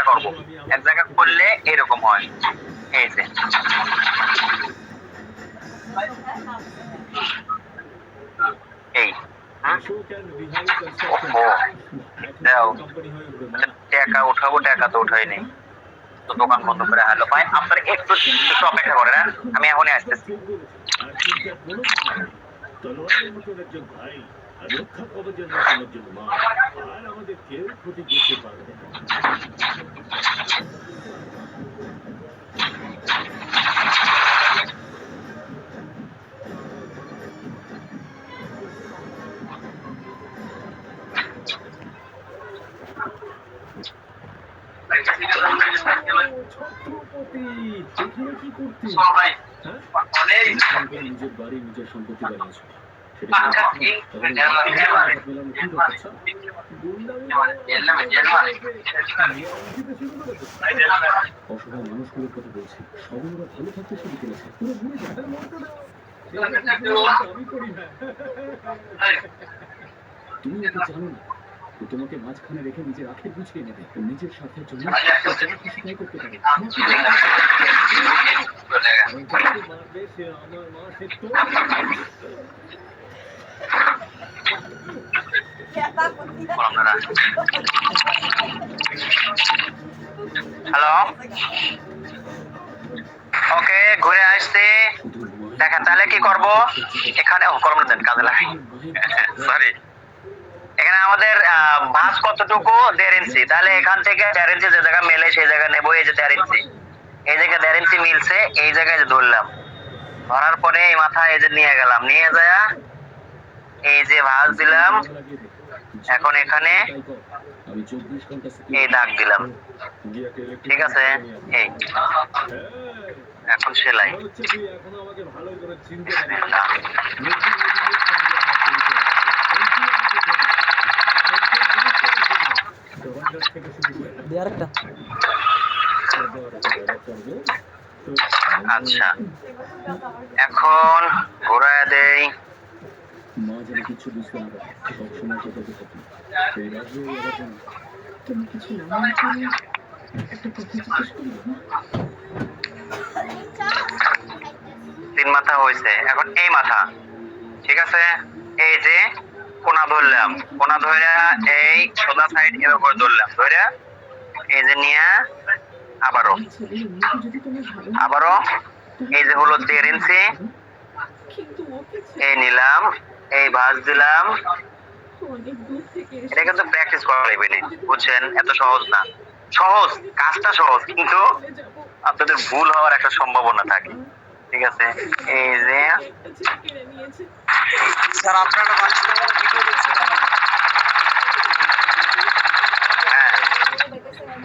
জায়গা করব, এক জায়গা করলে এরকম হয়। এই যে এই টাকা উঠাবো, টাকা তো উঠাই নেই, তো দোকান বন্ধ করে হারলো। ভাই আপনারা একটু একটু অপেক্ষা করেন, হ্যাঁ? আমি এখনই আসতেছি। তলোয়ারের মতন একজন ভাই আর রক্ষা কবচের মতন একজন মা, আর আমাদের কেউ ক্ষতি করতে পারবে না। ছত্রপতি এখানে কি করতে? নিজের বাড়ি, নিজের সম্পত্তি বানিয়েছো, অসহায় মানুষগুলোর কথা বলছি, সবাই ওরা ভালো থাকতে শুরু করেছে, পুরো ঘুরে ঘাটার আমি করি না। তুমি ওকে জানো না, ও তোমাকে মাঝখানে রেখে নিজের আখের গুছিয়ে নেবে, ও নিজের স্বার্থের জন্য খুশি তাই করতে পারে। হ্যালো, ওকে ঘুরে আসছি। দেখেন তাহলে কি করব, এখানে করবো দেন কাজে লাগে, সরি। এখানে আমাদের ভাঁজ কতটুকু, 1.5 ইঞ্চি, তাহলে এখান থেকে 1.5 ইঞ্চি যে জায়গা মেলে সেই জায়গায় নেবো। এই যে 1.5 ইঞ্চি, এই জায়গায় 1.5 ইঞ্চি মিলছে, এই জায়গায় যে ধরলাম, ধরার পরে এই মাথা এই যে নিয়ে গেলাম, নিয়ে যায় এই যে ভাঁজ দিলাম। এখন এখানে এই দাগ দিলাম, ঠিক আছে। এই এখন সেলাই, আচ্ছা এখন ঘোরায় দেই। মা যেন কিছু বুঝতে না পারে, সবসময় কোথাতে থাকি সেই রাজ্যে তুমি কিছু না করে একটা কথা জিজ্ঞেস করবো। 3 মাথা হয়েছে, এখন এই মাথা, ঠিক আছে। এই যে কোনা ধরলাম, কোনা ধরে এই সোজা সাইড এর উপর ধরলাম, ধরে এই যে নিয়ে আবারও এই যে হলো 1.5 ইঞ্চি এই নিলাম, এই ভাঁজ দিলাম। এটা কিন্তু প্র্যাকটিস করা লাগবে, বুঝছেন? এত সহজ না, সহজ কাজটা সহজ, কিন্তু আপনাদের ভুল হওয়ার একটা সম্ভাবনা থাকে, ঠিক আছে। এই যে স্যার আপনারা ভিডিও দেখছেন, হ্যাঁ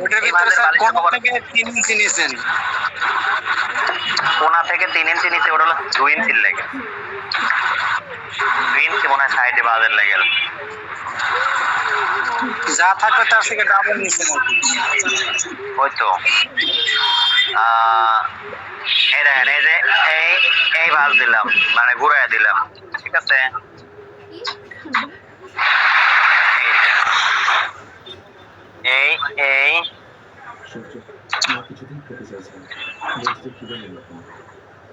ওটার ভিতরে স্যার কোণা থেকে 3 ইঞ্চি নিয়েছেন, কোণা থেকে 3 ইঞ্চি নিচে, ওটা হলো 2 ইঞ্চির লাগে, 2 ইঞ্চি মনে হয় সাইডে বাঁধের লাগে, যা থাকবে তার থেকে ডাবল নিয়েছেন আর কি। ওই তো এই দেখেন, এই যে এই ভাঁজ দিলাম, মানে ঘুরাইয়া দিলাম, ঠিক আছে। এই এই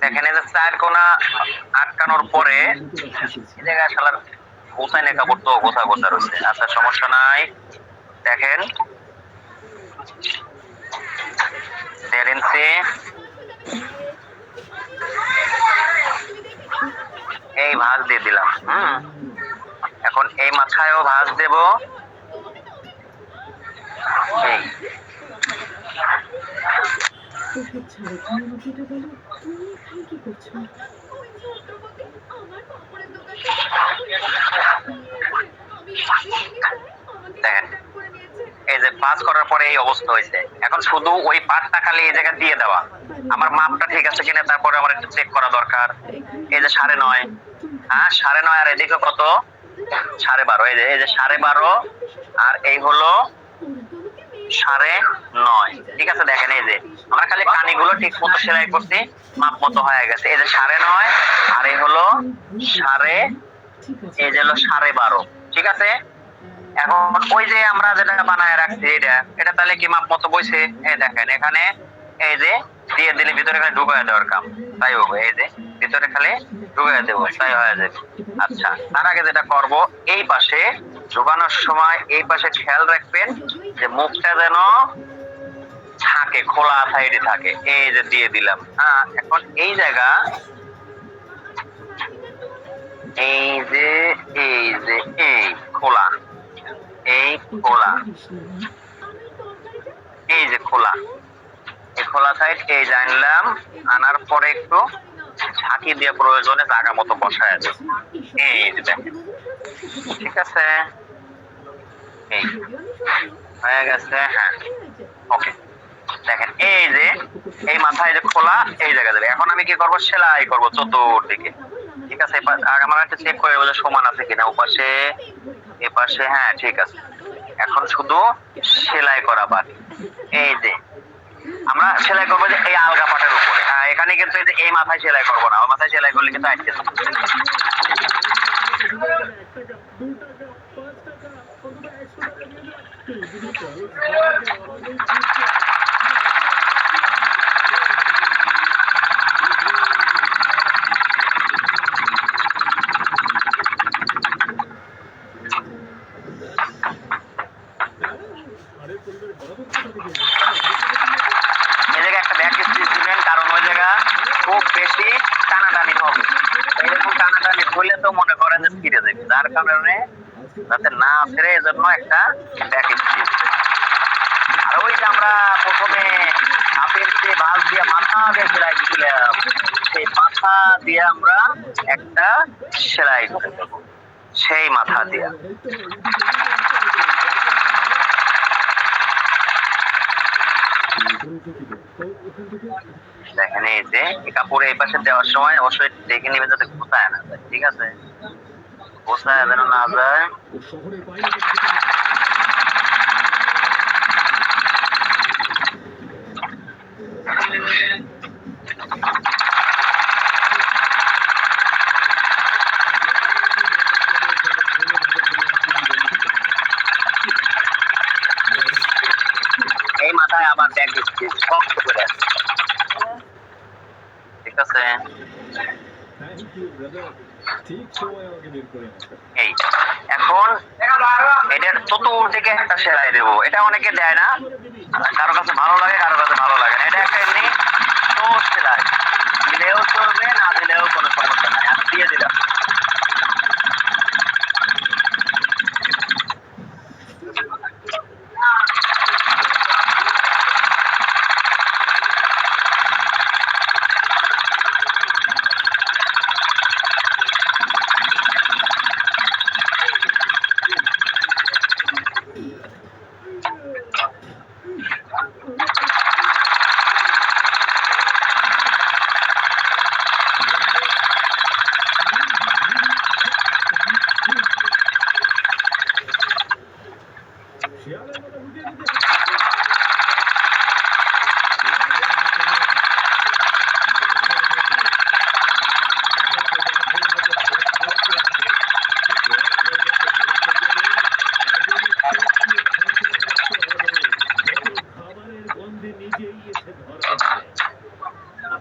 দেখেন, এই যে 4 কোণা আটকানোর পরে এই জায়গায় শালার গোছায় নেই, কাপড় তো গোছা গোছা রয়েছে। আচ্ছা সমস্যা নাই, দেখেন 1.5 ইঞ্চি এই ভাঁজ দিয়ে দিলাম। এখন এই মাথায়ও ভাঁজ দেব, এই দেখেন, এই যে ভাঁজ করার পরে এই অবস্থা হয়েছে। এখন শুধু ওই পাটটা খালি এই জায়গা দিয়ে দেওয়া, আমার মাপটা ঠিক আছে কিনা তারপরে আমার একটু চেক করা দরকার। এই যে 9.5, হ্যাঁ 9.5, আর এদিকে কত 12.5, এই যে 12.5 আর এই হলো 9.5, ঠিক আছে। দেখেন এই যে আমরা খালি কানিগুলো ঠিক মতো সেলাই করছি, মাপ মতো হয়ে গেছে। এই যে 9.5 আর এই হলো এই যে হলো 12.5, ঠিক আছে। এখন ওই যে আমরা যেটা বানায় রাখছি এটা তাহলে কি মাপ মতো বইছে? এই দেখেন এখানে এই যে দিয়ে দিলে ভিতরে খালি ঢুকায় দেওয়ার কাম, তাই হবে। এই যে ভিতরে খালি ঢুকায় দেবো, তাই হয়ে যাবে। আচ্ছা, তার আগে যেটা করব, এই পাশে ঢুকানোর সময় এই পাশে খেয়াল রাখবেন যে মুখটা যেন থাকে, খোলা সাইডে থাকে। এই যে দিয়ে দিলাম। হ্যাঁ, এখন এই জায়গা এই যে এই যে এই খোলা, এই খোলা, এই যে খোলা, এই খোলা সাইড এই জানলাম। আনার পরে একটু ঝাঁকি দিয়ে প্রয়োজনে জায়গা মতো বসায় দেব। এই যে দেখেন, ঠিক আছে, এই হয়ে গেছে। হ্যাঁ, ওকে। দেখেন এই যে এই মাথায় যে খোলা এই জায়গা দেবে। এখন আমি কি করব, সেলাই করব চতুর্দিকে। ঠিক আছে, আগে আমার একটা চেক করে বলে সমান আছে কিনা ওপাশে এপাশে। হ্যাঁ, ঠিক আছে। এখন শুধু সেলাই করা বাকি। এই যে আমরা সেলাই করবো যে এই আলগা পাটের উপরে। হ্যাঁ, এখানে কিন্তু এই যে এই মাথায় সেলাই করবো না, ওই মাথায় সেলাই করলে কিন্তু আটকে যাবে। এই জায়গায় একটা ব্যাক স্টিচ দিবেন, কারণ ওই জায়গা খুব বেশি টানাটানি হবে। এরকম টানাটানি হলে তো মনে করেন যে ছিঁড়ে যাবে, যার কারণে যাতে না ছেড়ে এজন্য একটা ব্যাক স্টিচ। আর ওই যে আমরা প্রথমে হাফের চেয়ে ভাঁজ দিয়ে মাথা দিয়ে সেলাই দিয়েছিলাম, সেই মাথা দিয়ে আমরা একটা সেলাই করে দেবো, সেই মাথা দিয়ে। দেখেন এই যে কাপড়ে এই পাশে দেওয়ার সময় অবশ্যই দেখে নিবে যাতে গোছায় না যায়। ঠিক আছে, গোছায় যেন না যায়। এই মাথায় আবার ব্যাক স্টিচ শক্ত করে, ঠিক আছে। এই এখন এটার চতুর্দিকে একটা সেলাই দেবো। এটা অনেকে দেয় না, কারো কাছে ভালো লাগে, কারো কাছে ভালো লাগে না। এটা একটা এমনি সহজ সেলাই, দিলেও চলবে, না দিলেও কোনো সমস্যা নাই। আমি দিয়ে দিলাম।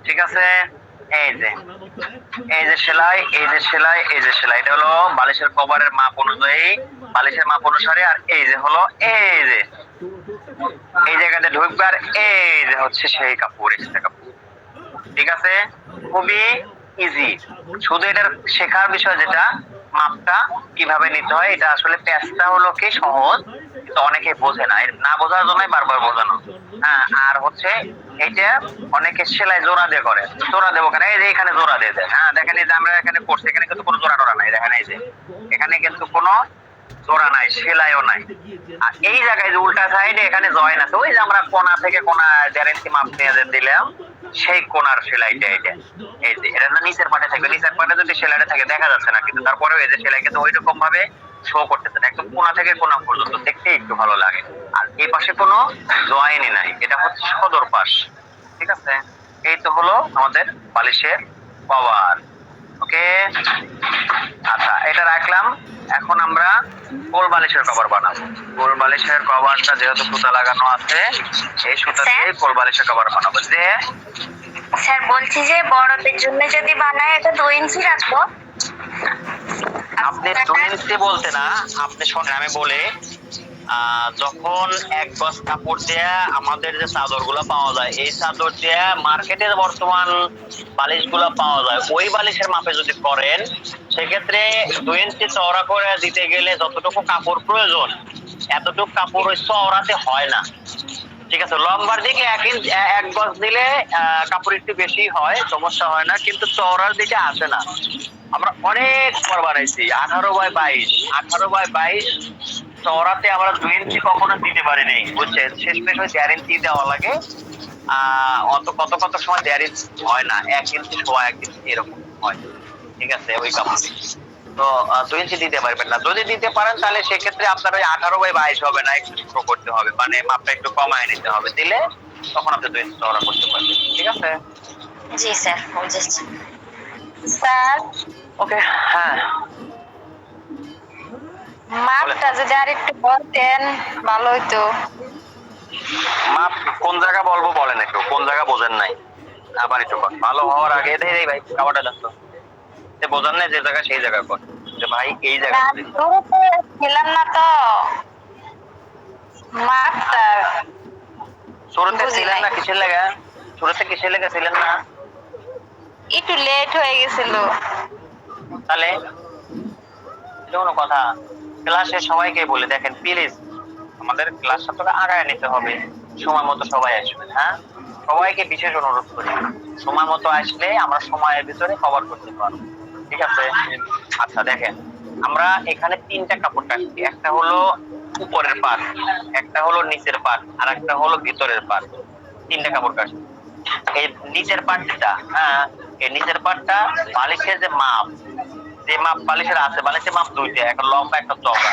ঠিক আছে, এই যে এই যে সেলাই, এই যে সেলাই, এই যে সেলাই। এটা হলো বালিশের কভারের মাপ অনুযায়ী, বালিশের মাপ অনুসারে। আর এই যে হলো এই যে এই জায়গাতে ঢুকবে, আর এই যে হচ্ছে সেই কাপড়, এক্সট্রা কাপড়। ঠিক আছে, খুবই ইজি। শুধু এটার শেখার বিষয় যেটা মাপটা কিভাবে নিতে হয়, এটা আসলে প্যাচটা হলো কি সহজ, কিন্তু অনেকে বোঝে না, না বোঝার জন্যই বারবার বোঝানো। হ্যাঁ, আর হচ্ছে এইটা অনেকে সেলাই জোড়া দিয়ে করে। জোড়া দেবো কেন, এই যে এখানে জোড়া দিয়ে দেয়। হ্যাঁ, দেখেন এই যে আমরা এখানে করছি, এখানে কিন্তু কোনো জোড়া টোড়া নাই। দেখেন এই যে এখানে কিন্তু কোনো জোড়া নাই, সেলাইও নাই। আর এই জায়গায় যে উল্টা সাইডে এখানে জয়েন আছে, ওই যে আমরা কোণা থেকে কোণা গ্যারেন্টি মাপ নিয়ে দিলাম, সেই কোণার সেলাইটা এটা। এই যে এটা নিচের পাটে থাকবে, নিচের পাটে যদি সেলাইটা থাকে দেখা যাচ্ছে না, কিন্তু তারপরেও এই যে সেলাই কিন্তু ওই রকম ভাবে শো করতেছে না, একদম কোণা থেকে কোণা পর্যন্ত দেখতে একটু ভালো লাগে। আর এই পাশে কোনো জয়েনই নাই, এটা হচ্ছে সদর পাশ। ঠিক আছে, এই তো হলো আমাদের বালিশের কভার। ওকে। আচ্ছা, এটা রাখলাম। এখন আমরা কোল বালিশের কভার বানাবো। কোল বালিশের কভারটা যেহেতু সুতা লাগানো আছে, এই সুতা দিয়ে কোল বালিশের কভার বানাবো। যে স্যার বলছি যে বড়দের জন্য যদি বানায় এটা 2 ইঞ্চি রাখবো। আপনি 2 ইঞ্চি বলতে না, আপনি শোনেন আমি বলে, যখন এক গজ কাপড় দিয়ে আমাদের যে চাদর গুলা পাওয়া যায়, এই চাদর দিয়ে মার্কেটে বর্তমান বালিশ গুলা পাওয়া যায়, ওই বালিশের মাপে যদি করেন, সেক্ষেত্রে 2 ইঞ্চি চওড়া করে দিতে গেলে যতটুকু কাপড় প্রয়োজন, এতটুকু কাপড় ওই চওড়াতে হয় না। ঠিক আছে, লম্বার দিকে 1 ইঞ্চি 1 গজ দিলে কাপড় একটু বেশি হয়, সমস্যা হয় না, কিন্তু চওড়ার দিকে আসে না। আমরা অনেক পর বানাইছি 18x22, 18x22 চওড়াতে আমরা 2 ইঞ্চি কখনো দিতে পারিনি, বুঝছেন? শেষমেশ ওই 1.5 ইঞ্চি দেওয়া লাগে। অত কত কত সময় 1.5 ইঞ্চি হয় না, 1 ইঞ্চি সোয়া 1 ইঞ্চি এরকম হয়। ঠিক আছে, ওই কাপড়ে তো 2 ইঞ্চি দিতে পারবেন না। যদি দিতে পারেন তাহলে সেক্ষেত্রে আপনার ওই 18x22 হবে না, একটু ছোট করতে হবে, মানে মাপটা একটু কমায় নিতে হবে। দিলে তখন আপনি 2 ইঞ্চি চওড়া করতে পারবেন। ঠিক আছে? জি স্যার, বুঝেছি। Sir okay. হ্যাঁ, মাপটা যদি আর একটু বলতেন ভালো হইতো। মাপ কোন জায়গা বলবো বলেন, একটু কোন জায়গা বোঝেন নাই আবার একটু কর। ভালো হওয়ার আগে দেই ভাই খাবারটা দেন তো, সে বোঝেন না যে জায়গা সেই জায়গা কর, যে ভাই এই জায়গা শুরুতে ছিলাম না তো মাপটা শুরুতে বুঝি ছিলেন নাই। না, কিসের লাগা শুরুতে কিসের লাগা ছিলেন না? একটু লেট হয়ে গেছিল। তাহলে এটা কোনো কথা? ক্লাসে সবাইকে বলে দেখেন প্লিজ, আমাদের ক্লাসটা তো আগায় নিতে হবে, সময় মতো সবাই আসবেন। হ্যাঁ, সবাইকে বিশেষ অনুরোধ করি, সময় মতো আসলে আমরা সময়ের ভিতরে কভার করতে পারবো। ঠিক আছে? আচ্ছা দেখেন, আমরা এখানে 3টা কাপড় কাটছি, একটা হলো উপরের পাট, একটা হলো নিচের পাট, আর একটা হলো ভিতরের পাট। 3টা কাপড় কাটছি। এই নিচের পাটটা, হ্যাঁ, এই নিচের পাটটা বালিশের যে মাপ, যে মাপ বালিশের আছে, বালিশের মাপ 2টা, একটা লম্বা একটা চওড়া।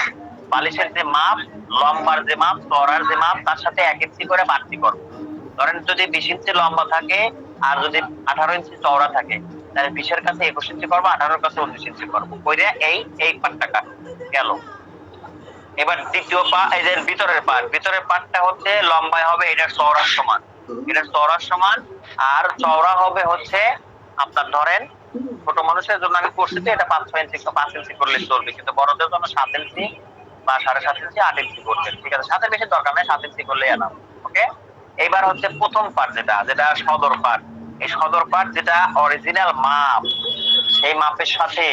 বালিশের যে মাপ, লম্বার যে মাপ, চওড়ার যে মাপ, তার সাথে 1 ইঞ্চি করে বাড়তি করবো। ধরেন যদি 20 ইঞ্চি লম্বা থাকে আর যদি 18 ইঞ্চি চওড়া থাকে, তাহলে 20 এর কাছে 21 ইঞ্চি করবো, 18 এর কাছে 19 ইঞ্চি করবো, কইরে এই পাটটা কাট গেল। এবার দ্বিতীয় পা, এই যে ভিতরের পাট, ভিতরের পাটটা হচ্ছে লম্বায় হবে এটার চওড়ার সমান, এটার চওড়ার সমান, আর চওড়া হবে হচ্ছে আপনার ধরেন ছোট মানুষের জন্য আমি করছি তো এটা 5-6 ইঞ্চি, 5 ইঞ্চি করলে চলবে, কিন্তু বড়দের জন্য 7 ইঞ্চি বা 7.5 ইঞ্চি, 8 ইঞ্চি করবেন। ঠিক আছে, 7 এর বেশি দরকার নেই, 7 ইঞ্চি করলে এনাফ। ওকে। এবার হচ্ছে প্রথম পার্ট, যেটা সদর পার্ট। এই সদর পার্ট যেটা অরিজিনাল মাপ, সেই মাপের সাথে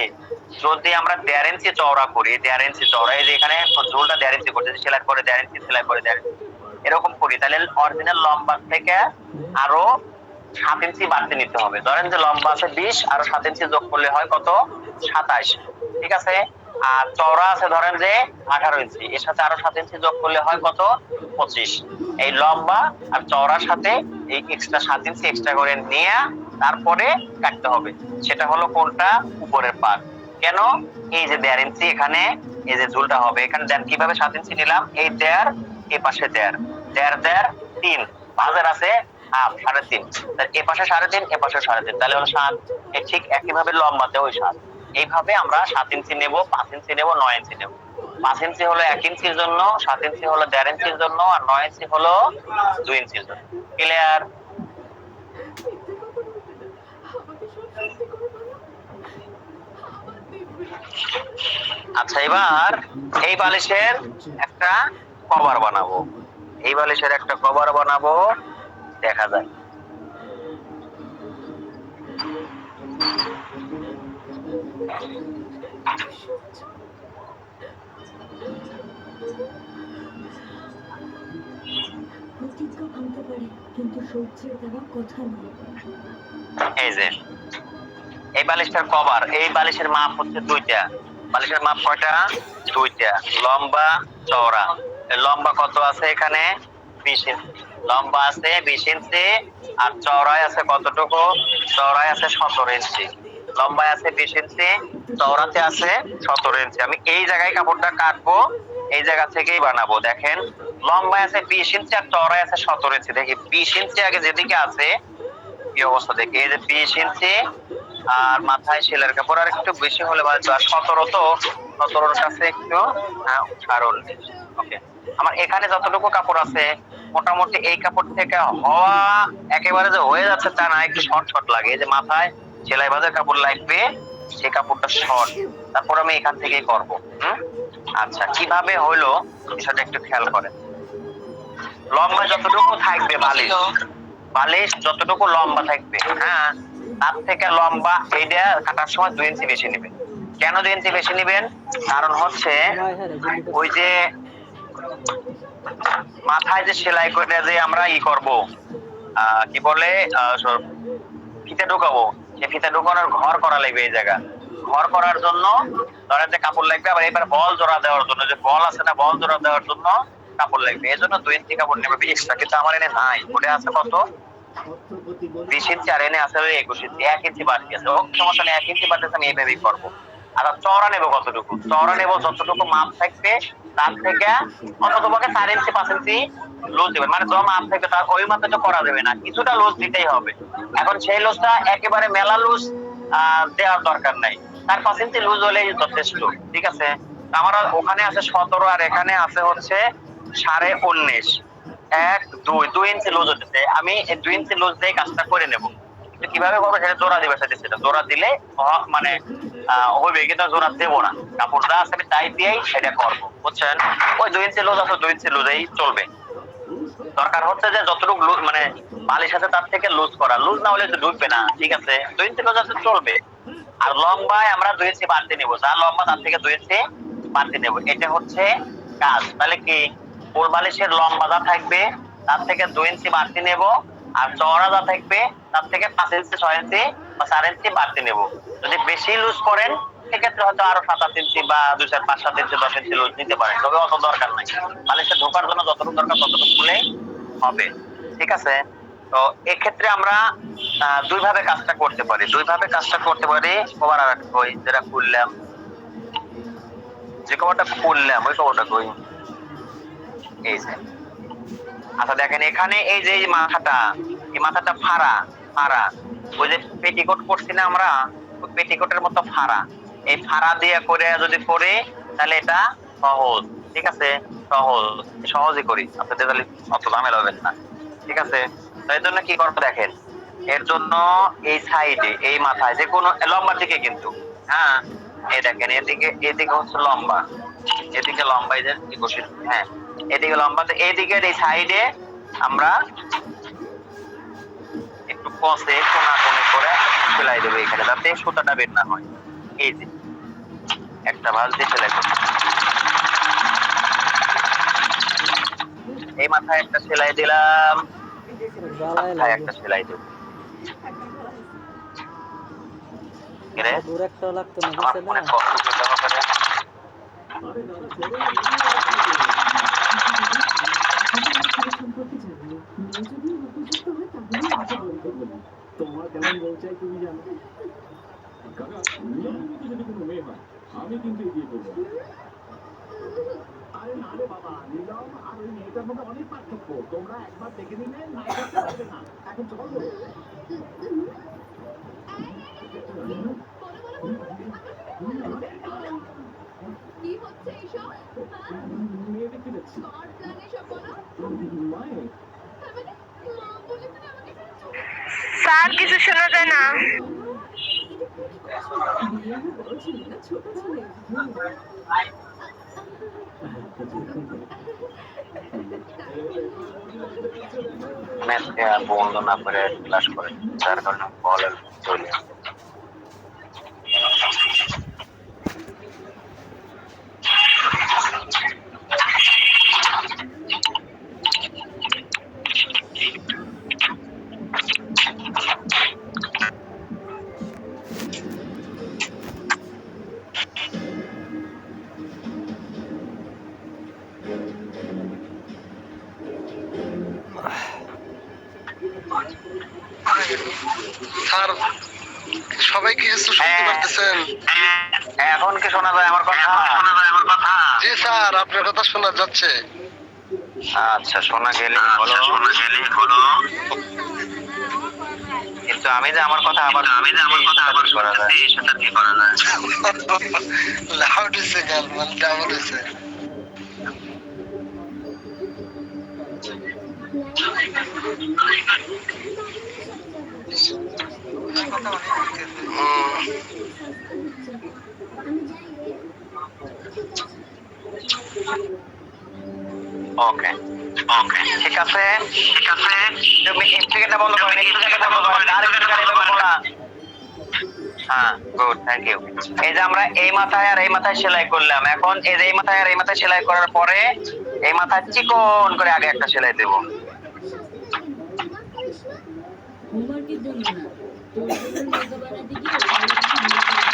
যদি আমরা 1.5 ইঞ্চি চওড়া করি, 1.5 ইঞ্চি চওড়া, এই যে এখানে ঝোলটা 1.5 ইঞ্চি করছে, সেলাই করে 1.5 ইঞ্চি, সেলাই করে 1.5 ইঞ্চি, এরকম করি, তাহলে অরিজিনাল লম্বা থেকে আরো 7 ইঞ্চি বাড়তি নিতে হবে। ধরেন যে লম্বা আছে 20, আরো 7 ইঞ্চি যোগ করলে হয় কত? 27। ঠিক আছে? আর চওড়া আছে ধরেন যে 18 ইঞ্চি, এর সাথে আরো 7 ইঞ্চি যোগ করলে হয় কত? 25। এই লম্বা আর চওড়ার সাথে এই এক্সট্রা 7 ইঞ্চি এক্সট্রা করে নিয়ে তারপরে কাটতে হবে। সেটা হলো কোনটা? উপরের পার্ট। কেন? এই যে 1.5 ইঞ্চি এখানে, এই যে ঝুলটা হবে এখানে, দেন কিভাবে 7 ইঞ্চি নিলাম, এই 1.5, এই পাশে 1.5, 1.5, 1.5, 3, ভাজের আছে হাফ, 3.5, তাহলে এ পাশে 3.5, এ পাশে 3.5, তাহলে হলো 7। ঠিক একইভাবে লম্বাতে ওই 7। এইভাবে আমরা 7 ইঞ্চি নেব, 5 ইঞ্চি নেব, 9 ইঞ্চি নেব। 5 ইঞ্চি হলো 1 ইঞ্চির জন্য, 7 ইঞ্চি হলো 1.5 ইঞ্চির জন্য, আর 9 ইঞ্চি হলো 2 ইঞ্চির জন্য। ক্লিয়ার? আচ্ছা, এবার এই বালিশের একটা কভার বানাবো, এই বালিশের একটা কভার বানাবো, দেখা যায়। প্রতিজ্ঞা ভাঙতে পারে কিন্তু সহ্যের দ্বারা কথা নয়। এই যে এই বালিশটার কভার, এই বালিশের মাপ হচ্ছে 2টা। বালিশের মাপ কয়টা? 2টা, লম্বা চওড়া। লম্বা কত আছে এখানে? 20 ইঞ্চি। লম্বা আছে 20 ইঞ্চি, আর চওড়ায় আছে কতটুকু? চওড়ায় আছে 17 ইঞ্চি। লম্বায় আছে 20 ইঞ্চি, চওড়াতে আছে 17 ইঞ্চি। আমি এই জায়গায় কাপড়টা কাটবো, এই জায়গা থেকেই বানাবো। দেখেন, লম্বায় আছে 20 ইঞ্চি আর চওড়ায় আছে 17 ইঞ্চি। দেখি 20 ইঞ্চি আগে যেদিকে আছে কি অবস্থা, দেখি এই যে 20 ইঞ্চি আর মাথায় সেলের কাপড় আর একটু বেশি হলে ভালো হতো। আর 17 তো 17-র কাছে একটু কারণ ওকে আমার এখানে যতটুকু কাপড় আছে মোটামুটি এই কাপড় থেকে হওয়া একেবারে যে হয়ে যাচ্ছে তা না, একটু শর্ট শর্ট লাগে। এই যে মাথায় সেলাই বাঁধার কাপড় লাগবে, সেই কাপড়টা শর্ট, তারপর আমি এখান থেকেই করব। আচ্ছা কিভাবে হলো বিষয়টা একটু খেয়াল করেন। লম্বা যতটুকু থাকবে বালিশ, বালিশ যতটুকু লম্বা থাকবে, হ্যাঁ, তার থেকে লম্বা এইটা কাটার সময় 2 ইঞ্চি বেশি নেবেন। কেন 2 ইঞ্চি বেশি নেবেন? কারণ হচ্ছে ওই যে মাথায় যে সেলাই করে যে আমরা করব, কি বলে, ফিতা ঢুকাবো, সেই ফিতা ঢুকানোর ঘর করা লাগবে। এই জায়গা ঘর করার জন্য ধরেন যে কাপড় লাগবে। আবার এবার বল জোড়া দেওয়ার জন্য, যে বল আছে না, বল জোড়া দেওয়ার জন্য কাপড় লাগবে। এই জন্য 2 ইঞ্চি কাপড় নেবে এক্সট্রা। কিন্তু আমার এনে নাই, ওটা আছে কত, 20 ইঞ্চি, আর এনে আছে 21 ইঞ্চি, 1 ইঞ্চি বাড়তি আছে। ও সমস্যা নেই, 1 ইঞ্চি বাড়তি আছে, আমি এইভাবেই করবো। আর চওড়া নেবো কতটুকু? চওড়া নেবো যতটুকু মাপ থাকবে তার থেকে অন্ততপক্ষে 4 ইঞ্চি 5 ইঞ্চি লুজ দেবেন। মানে যা মাপ থাকবে তার ওই মাপে তো করা যাবে না, কিছুটা লুজ দিতেই হবে। এখন সেই লুজটা একেবারে মেলা লুজ দেওয়ার দরকার নাই, তার 5 ইঞ্চি লুজ হলেই যথেষ্ট। ঠিক আছে, আমার ওখানে আছে 17 আর এখানে আছে হচ্ছে 19.5, 2 ইঞ্চি লুজ হচ্ছে। আমি এই 2 ইঞ্চি লুজ দিয়ে কাজটা করে নেব। কিন্তু কিভাবে করবো সেটা জোড়া দিবে, সেটা জোড়া দিলে মানে হইবে, কিন্তু জোড়া দেবো না। কাপড় যা আছে আমি তাই দিয়েই সেটা করবো, বুঝছেন? ওই 2 ইঞ্চি লুজ আছে, 2 ইঞ্চি লুজেই চলবে। দরকার হচ্ছে যে যতটুকু লুজ মানে বালিশ আছে তার থেকে লুজ করা, লুজ না হলে তো ঢুকবে না। ঠিক আছে, 2 ইঞ্চি লুজ আছে চলবে। আর লম্বায় আমরা 2 ইঞ্চি বাড়তি নেবো, যা লম্বা তার থেকে 2 ইঞ্চি বাড়তি নেবো, এটা হচ্ছে কাজ। তাহলে কি কোল বালিশের লম্বা যা থাকবে তার থেকে 2 ইঞ্চি বাড়তি নেব, আর চওড়া যা থাকবে তার থেকে 5 ইঞ্চি 6 ইঞ্চি বা 4 ইঞ্চি বাড়তি নেব। যদি বেশি লুজ করেন সেক্ষেত্রে হয়তো আরো 7-8 ইঞ্চি বা 2, 4, 5, 7 ইঞ্চি 10 ইঞ্চি লুজ নিতে পারেন, তবে অত দরকার নাই। বালিশে ঢোকার জন্য যতটুকু দরকার ততটুকু খুলে হবে। ঠিক আছে, তো এক্ষেত্রে আমরা 2 ভাবে কাজটা করতে পারি। আবার আর একটা কই, যেটা খুললাম, যে কবরটা খুললাম ওই কবরটা কই, এই যে। আচ্ছা দেখেন এখানে এই যে এই মাথাটা ফাড়া, ওই যে পেটিকোট করছি না আমরা, ওই পেটিকোটের মতো ফাড়া, এই ফাড়া দিয়ে করে যদি করি তাহলে এটা সহজ। ঠিক আছে, সহজই করি, আপনাদের তাহলে অত ঝামেলা হবে না। ঠিক আছে, তাই জন্য কি করবো দেখেন, এর জন্য এই সাইডে এই মাথায় যে কোনো লম্বার দিকে কিন্তু, হ্যাঁ, এই দেখেন এদিকে হচ্ছে লম্বা, এদিকে লম্বা, এই যে 21, হ্যাঁ, এদিকে লম্বা। তো এইদিকের এই সাইডে আমরা একটু কষে কোনা করে সেলাই দেবো এখানে, যাতে সুতাটা বের না হয়। এই যে একটা ভাঁজ দিয়ে সেলাই করবো, এই মাথায় একটা সেলাই দিলাম, মাথায় একটা সেলাই দেবো। আমার মনে কষ্ট জমা করে তোমার কেমন বউ চাই তুমি জানো? যদি কোনো মেয়ে হয় আমি কিন্তু এগিয়ে করবো। আরে না রে বাবা, নিলাম আর ওই মেয়েটার মধ্যে অনেক পার্থক্য। তোমরা একবার দেখে নিলে নাই করতে পারবে না। এখন চলো কি হচ্ছে এইসব? মেয়ে দেখতে যাচ্ছি। মায়ের স্যার কিছু শোনা যায় না। বন্ধ না করে ক্লাস করে, যার কারণে বলের চলে। স্যার সবাই কি কিছু শুনতে পারতেছেন? এখন কি শোনা যায় আমার কথা? জি স্যার, আপনার কথা শোনা যাচ্ছে। আচ্ছা, শোনা গেলে হলো, কিন্তু কিন্তু আমি যে আমার কথা আবার বলতেছি, এই সাথে আর কি করা যায়? লাউড হয়েছে গান মানে ডাবল হয়েছে। ওকে ওকে, ঠিক আছে ঠিক আছে, তুমি স্পিকারটা বন্ধ করো, স্পিকারটা বন্ধ করো, আর একটু গাড়ি দেবো না। হ্যাঁ, গুড, থ্যাংক ইউ। এই যে আমরা এই মাথায় আর এই মাথায় সেলাই করলাম, এখন এই যে এই মাথায় আর এই মাথায় সেলাই করার পরে এই মাথায় চিকন করে আগে একটা সেলাই দেব। হোমওয়ার্কের জন্য না, তোর জন্য লেগা বানাতে গিয়ে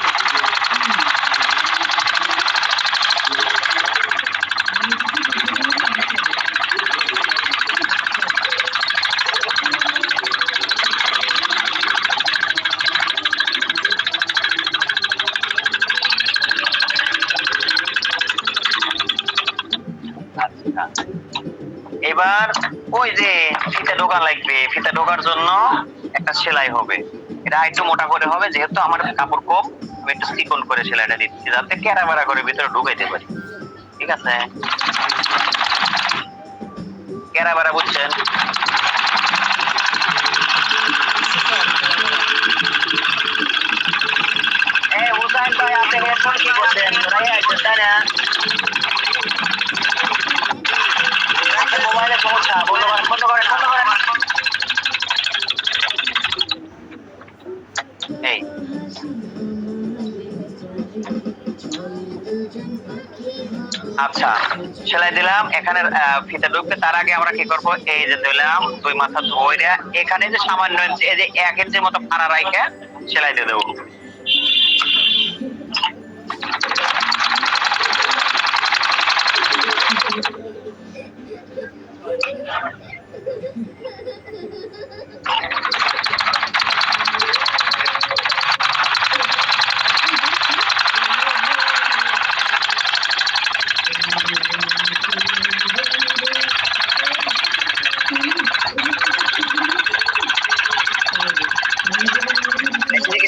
আচ্ছা, এবার ওই যে ফিতা ঢোকা লাগবে, ফিতা ঢোকার জন্য একটা সেলাই হবে, এটা একটু মোটা করে হবে, যেহেতু আমার কাপড় কম আমি একটু চিকন করে সেলাইটা দিচ্ছি যাতে কেরা বেড়া করে ভিতরে ঢুকাইতে পারি। ঠিক আছে, কেরা বেড়া বুঝছেন? হুসাইন ভাই, আপনি হেডফোন কি করছেন? তাই না, মোবাইলের সমস্যা, বন্ধ করেন বন্ধ করেন বন্ধ করেন। এই আচ্ছা, সেলাই দিলাম, এখানে ফিতা ঢুকবে, তার আগে আমরা কি করব, এই যে দিলাম দুই মাথা ধরে এখানে যে সামান্য এই যে 1 ইঞ্চির মতো ফাড়া রাইখে সেলাই দিয়ে দেবো।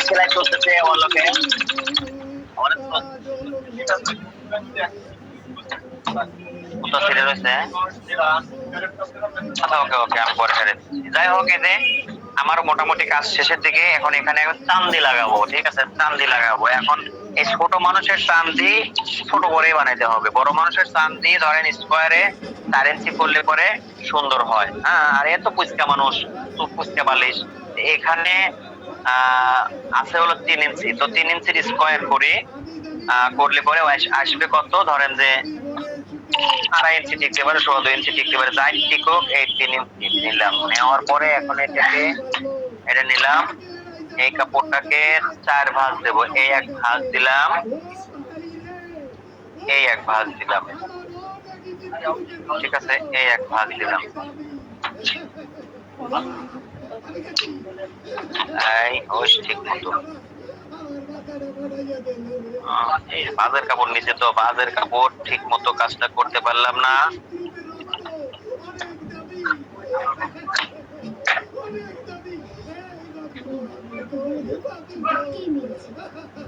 সেলাই চলতেছে আমার লোকে, যাই হোক, এতে আমার মোটামুটি কাজ শেষের দিকে, এখন এখানে চান্দি লাগাবো। ঠিক আছে, চান্দি লাগাবো। এখন এই ছোট মানুষের চান্দি ছোট করেই বানাইতে হবে, বড় মানুষের চান্দি ধরেন স্কোয়ারে 4 ইঞ্চি করলে পরে সুন্দর হয়। হ্যাঁ, আর এত পুচকা মানুষ, পুচকা বালিশ, এখানে আছে হলো 3 ইঞ্চি, তো 3 ইঞ্চির স্কোয়ার করে করলে পরে আসবে কত, ধরেন যে 2.5 ইঞ্চি টিকতে পারে, 2.5 ইঞ্চি টিকতে পারে, যাই টিকুক এই 3 ইঞ্চি নিলাম। নেওয়ার পরে এখন এটা নিলাম, এই কাপড়টাকে 4 ভাঁজ দেবো, এই 1 ভাঁজ দিলাম, এই 1 ভাঁজ দিলাম, ঠিক আছে, এই 1 ভাঁজ দিলাম, এই ওই ঠিক মতো। বাজের কাপড় নিচে, তো বাজের কাপড় ঠিক মতো কাজটা করতে পারলাম না।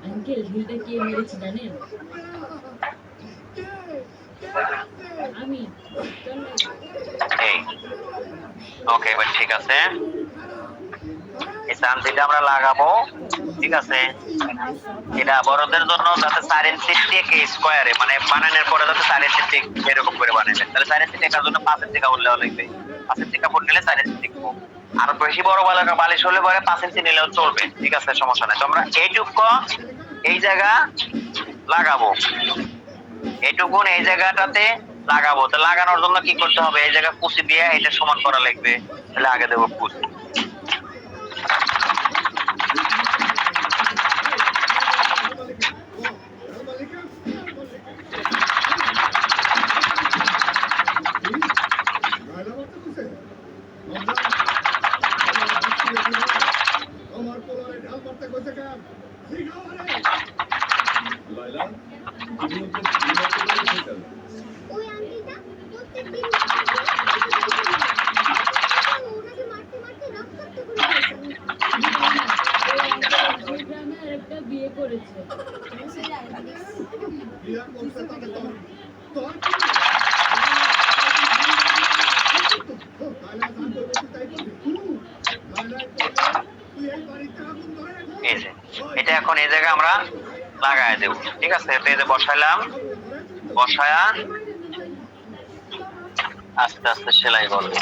আঙ্কেল ঢিলটা কে মেরেছে জানেন? আমি। এই ওকে, এবার ঠিক আছে, এই চান্দিটা আমরা লাগাবো। ঠিক আছে, এটা বড়দের জন্য যাতে 4 ইঞ্চি টেক স্কোয়ারে, মানে বানানোর পরে যাতে 4 ইঞ্চি টেক এরকম করে বানাবেন, তাহলে 4 ইঞ্চি টেকার জন্য 5 ইঞ্চি কাপড় নেওয়া লাগবে। 5 ইঞ্চি কাপড় নিলে 4 ইঞ্চি টেকবো। আর বেশি বড় বালিশ হলে পরে 5 ইঞ্চি নিলেও চলবে। ঠিক আছে, সমস্যা নাই। তো আমরা এইটুকু এই জায়গা লাগাবো, এইটুকুন এই জায়গাটাতে লাগাবো। তো লাগানোর জন্য কি করতে হবে, এই জায়গা কুচি দিয়ে এটা সমান করা লাগবে, তাহলে আগে দেবো কুচি। ওই আন্টিটা প্রত্যেকদিন ওনাকে মারতে মারতে রক্তাক্ত করে দিয়েছে। করেছে। ক্লিয়ার করতে তবে তোর তোর তাহলে আসান করবে তুই তাই করবি নাইলাই করবে তুই এই বাড়িতে আগুন ধরে রাখবি এই যে এটা এখন এই জায়গায় আমরা লাগায় দেব, ঠিক আছে? তো এই যে বসাইলাম, বসায়া আস্তে আস্তে সেলাই করব।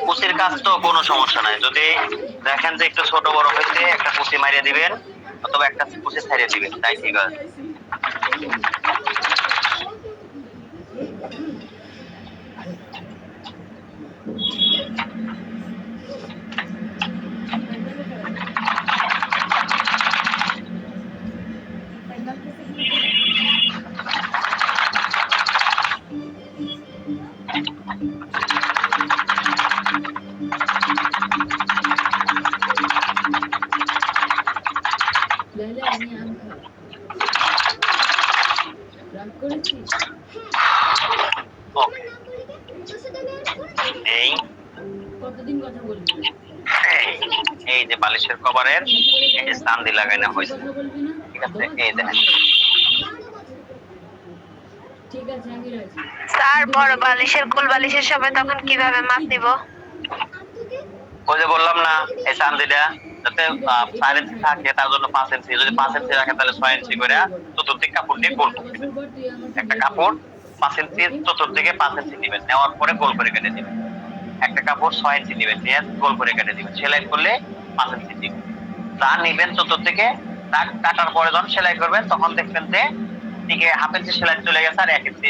কুচির কাজ তো কোনো সমস্যা নাই, যদি দেখেন যে একটু ছোট বড় হয়েছে একটা কুচি মারিয়ে দিবেন অথবা একটা কুচি ছাড়িয়ে দিবেন, তাই ঠিক আছে। লাইলা আমি আম খাবো। রাগ করেছিস? ওকে, এই কতদিন কথা বলবি? এই যে বালিশের কভারের এই যে চান্দি লাগানো হয়েছে, কথা বলবি না? ঠিক আছে? এই দেখেন, ঠিক আছে আমি রাজি। স্যার বড় বালিশের কুল বালিশের সময় তখন কিভাবে মাপ নিব? ওই যে বললাম না এই চান্দিটা যাতে 4 ইঞ্চি থাকে তার জন্য 5 ইঞ্চি, যদি 5 ইঞ্চি রাখে তাহলে 6 ইঞ্চি করে চতুর্দিক কাপড় দিয়ে গোল করে দিবেন। একটা কাপড় 5 ইঞ্চি চতুর্দিকে 5 ইঞ্চি দিবেন, নেওয়ার পরে গোল করে কেটে দিবেন। একটা কাপড় 6 ইঞ্চি দিবেন, নিয়ে গোল করে কেটে দিবেন। সেলাই করলে 5 ইঞ্চি দিবেন। যা নিবেন চতুর্দিকে তা কাটার পরে যখন সেলাই করবেন তখন দেখবেন যে দিকে হাফ ইঞ্চি সেলাই চলে গেছে আর 1 ইঞ্চি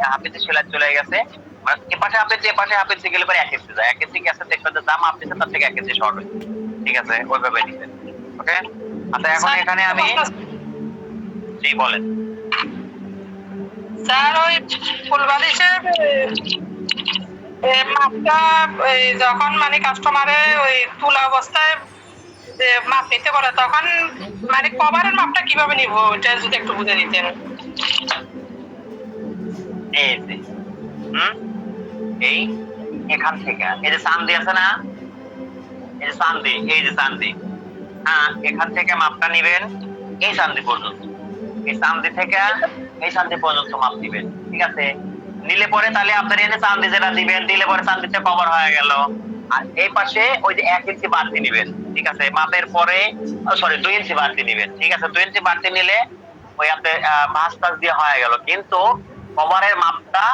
হাফ ইঞ্চি সেলাই চলে গেছে, মানে এপাশে হাফ ইঞ্চি এপাশে হাফ ইঞ্চি গেলে পরে 1 ইঞ্চি যায়। 1 ইঞ্চি গেছে দেখবেন যে দাম আপনি তার থেকে 1 ইঞ্চি শর্ট হয়েছে, ঠিক আছে? ওইভাবে নিবেন। ওকে, আচ্ছা এখন এখানে আমি জি বলেন। স্যার ওই ফুলবালিশের মাপটা যখন মানে কাস্টমারে ওই তুলা অবস্থায় মাপ নিতে বলে তখন মানে কভারের মাপটা কিভাবে নিব ওটা যদি একটু বুঝে দিতেন। এই যে এই এখান থেকে এই যে চান্দি আছে না, এই যে চান্দি, এই যে চান্দি, হ্যাঁ এখান থেকে মাপটা নিবেন এই চান্দি পর্যন্ত, এই চান্দি থেকে এই চান্দি পর্যন্ত মাপ দিবেন, ঠিক আছে? নিলে পরে তাহলে আপনার এনে চান্দি যেটা দিবেন দিলে পরে চান্দিতে কভার হয়ে গেল। আর এই পাশে ওই যে 1 ইঞ্চি বাড়তি নিবেন, ঠিক আছে? মাপের পরে সরি 2 ইঞ্চি বাড়তি নিবেন, ঠিক আছে? 2 ইঞ্চি বাড়তি নিলে ওই আপনার ভাঁজ টাজ দিয়ে হয়ে গেল। কিন্তু কভারের মাপটা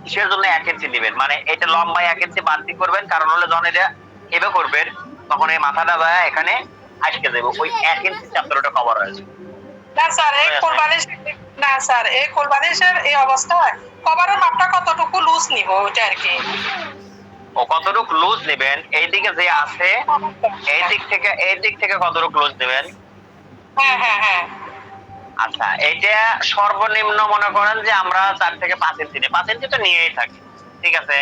কিসের জন্য 1 ইঞ্চি দিবেন, মানে এটা লম্বায় 1 ইঞ্চি বাড়তি করবেন, কারণ হলে যখন এটা এভাবে করবেন তখন এই মাথাটা যায় এখানে আটকে যাবে, ওই 1 ইঞ্চি আপনার ওটা কভার হয়েছে। না স্যার এই ফুলবালিশ না স্যার এই ফুলবালিশের এই অবস্থায় কভারের মাপটা কতটুকু লুজ নিব ওটা আর কি। ও কতটুকু লুজ নেবেন, এই দিকে যে আছে এই দিক থেকে কতটুকু লুজ নেবেন? হ্যাঁ হ্যাঁ হ্যাঁ আচ্ছা এটা সর্বনিম্ন মনে করেন যে আমরা 4 থেকে 5 ইঞ্চি নিই, 5 ইঞ্চি তো নিয়েই থাকি, ঠিক আছে?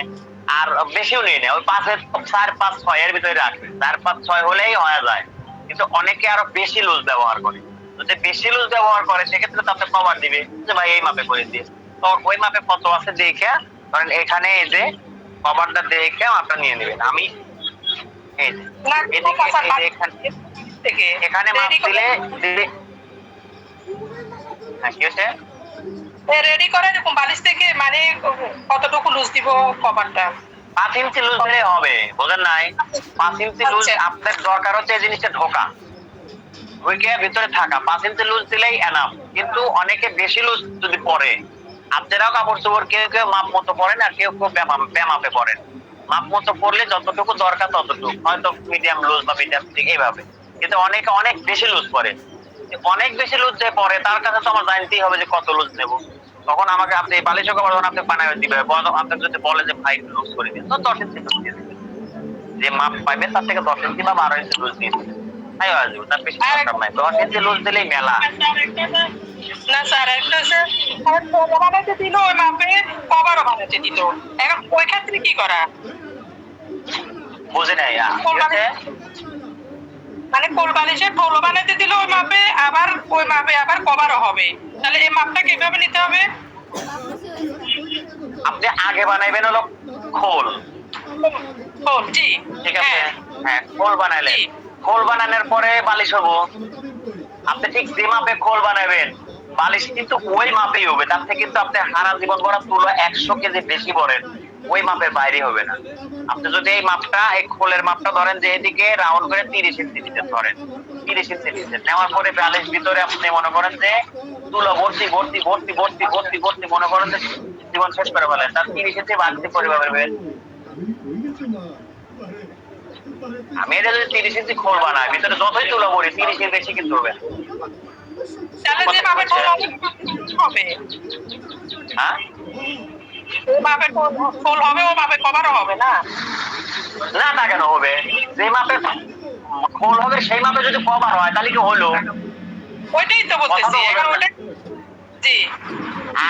আর বেশিও নিই না, ওই 5 4 5 6 এর ভিতরে রাখি, 4 5 6 হলেই হয়ে যায়। কিন্তু অনেকে আরো বেশি লুজ ব্যবহার করে, যদি বেশি লুজ ব্যবহার করে সেক্ষেত্রে তো আপনি কভার দিবে যে ভাই এই মাপে করে দিয়ে, তো ওই মাপে কত আছে দেখে ধরেন এখানে এই যে কভারটা দেখে মাপটা নিয়ে নেবেন। আমি এই যে এখানে মাপ দিলে হ্যাঁ কি হচ্ছে রেডি করে এরকম বালিশ থেকে মানে কতটুকু লুজ দিব কভারটা? 5 ইঞ্চি লুজ দিলে হবে, বোঝেন নাই? 5 ইঞ্চি লুজ আপনার দরকার হচ্ছে এই জিনিসটা ঢোকা, ওইকে ভিতরে থাকা। 5 ইঞ্চি লুজ দিলেই এনাফ। কিন্তু অনেকে বেশি লুজ যদি পরে, আপনারাও কাপড় চোপড় কেউ কেউ মাপ মতো পরেন আর কেউ কেউ বেমাপে পরেন। মাপ মতো পরলে যতটুকু দরকার ততটুকু, হয়তো মিডিয়াম লুজ বা মিডিয়াম ঠিক এইভাবে। কিন্তু অনেকে অনেক বেশি লুজ পরে, অনেক বেশি লুজ যে পরে তার কাছে তো আমার জানতেই হবে যে কত লুজ নেবো। তখন আমাকে আপনি বালিশও কভার যখন আপনি বানায় দিবে, আপনি যদি বলে যে ভাই লুজ করে দিন তো 10 ইঞ্চি লুজ দিয়ে দিবেন, যে মাপ পাইবেন তার থেকে 10 ইঞ্চি বা 12 ইঞ্চি লুজ দিয়ে দিবেন, তাই হয়ে যাবে। তার বেশি দরকার নাই, 10 ইঞ্চি লুজ দিলেই মেলা। না স্যার একটা বানাতে দিল ওই মাপে কভারও বানাতে দিল, এখন ওই ক্ষেত্রে কি করা? বুঝে নাই ঠিক আছে? মানে কোল বালিশের টোলো বানাইতে দিলে ওই মাপে আবার কভারও হবে, তাহলে এই মাপটা কিভাবে নিতে হবে? আপনি আগে বানাইবেন হলো খোল, খোল, জি, ঠিক আছে? হ্যাঁ, হ্যাঁ, খোল বানাইলেন, জি। খোল বানানোর পরে বালিশ হবো। আপনি ঠিক যে মাপে খোল বানাবেন বালিশ কিন্তু ওই মাপেই হবে, তার থেকে কিন্তু আপনি সারা জীবন ভরা তুলো 100 কেজি বেশি ভরেন ওই মাপের বাইরে হবে না। আপনি যদি এই মাপটা, এই খোলের মাপটা ধরেন যে এদিকে রাউন্ড করে 30 ইঞ্চি নিতে ধরেন, 30 ইঞ্চি নিতে নেওয়ার পরে বালিশ ভিতরে আপনি মনে করেন যে তুলো ভর্তি ভর্তি ভর্তি ভর্তি ভর্তি ভর্তি মনে করেন যে জীবন শেষ করে ফেলেন, তার 30 ইঞ্চি বাড়তি পরিমাণ পাবেন। আমি এটা যদি 30 ইঞ্চি খোল বানাই ভিতরে যতই তুলো ভরি 30 এর বেশি কিন্তু হবে। তাহলে যে মাপে টোল হবে, হ্যাঁ, ও মাপে টোল হবে, ও মাপে কভারও হবে না? না তা কেন হবে? যে মাপে খোল হবে সেই মাপে যদি কভার হয় তাহলে কি হলো? ওইটাই তো বলতেছি এখন, ওটা জি।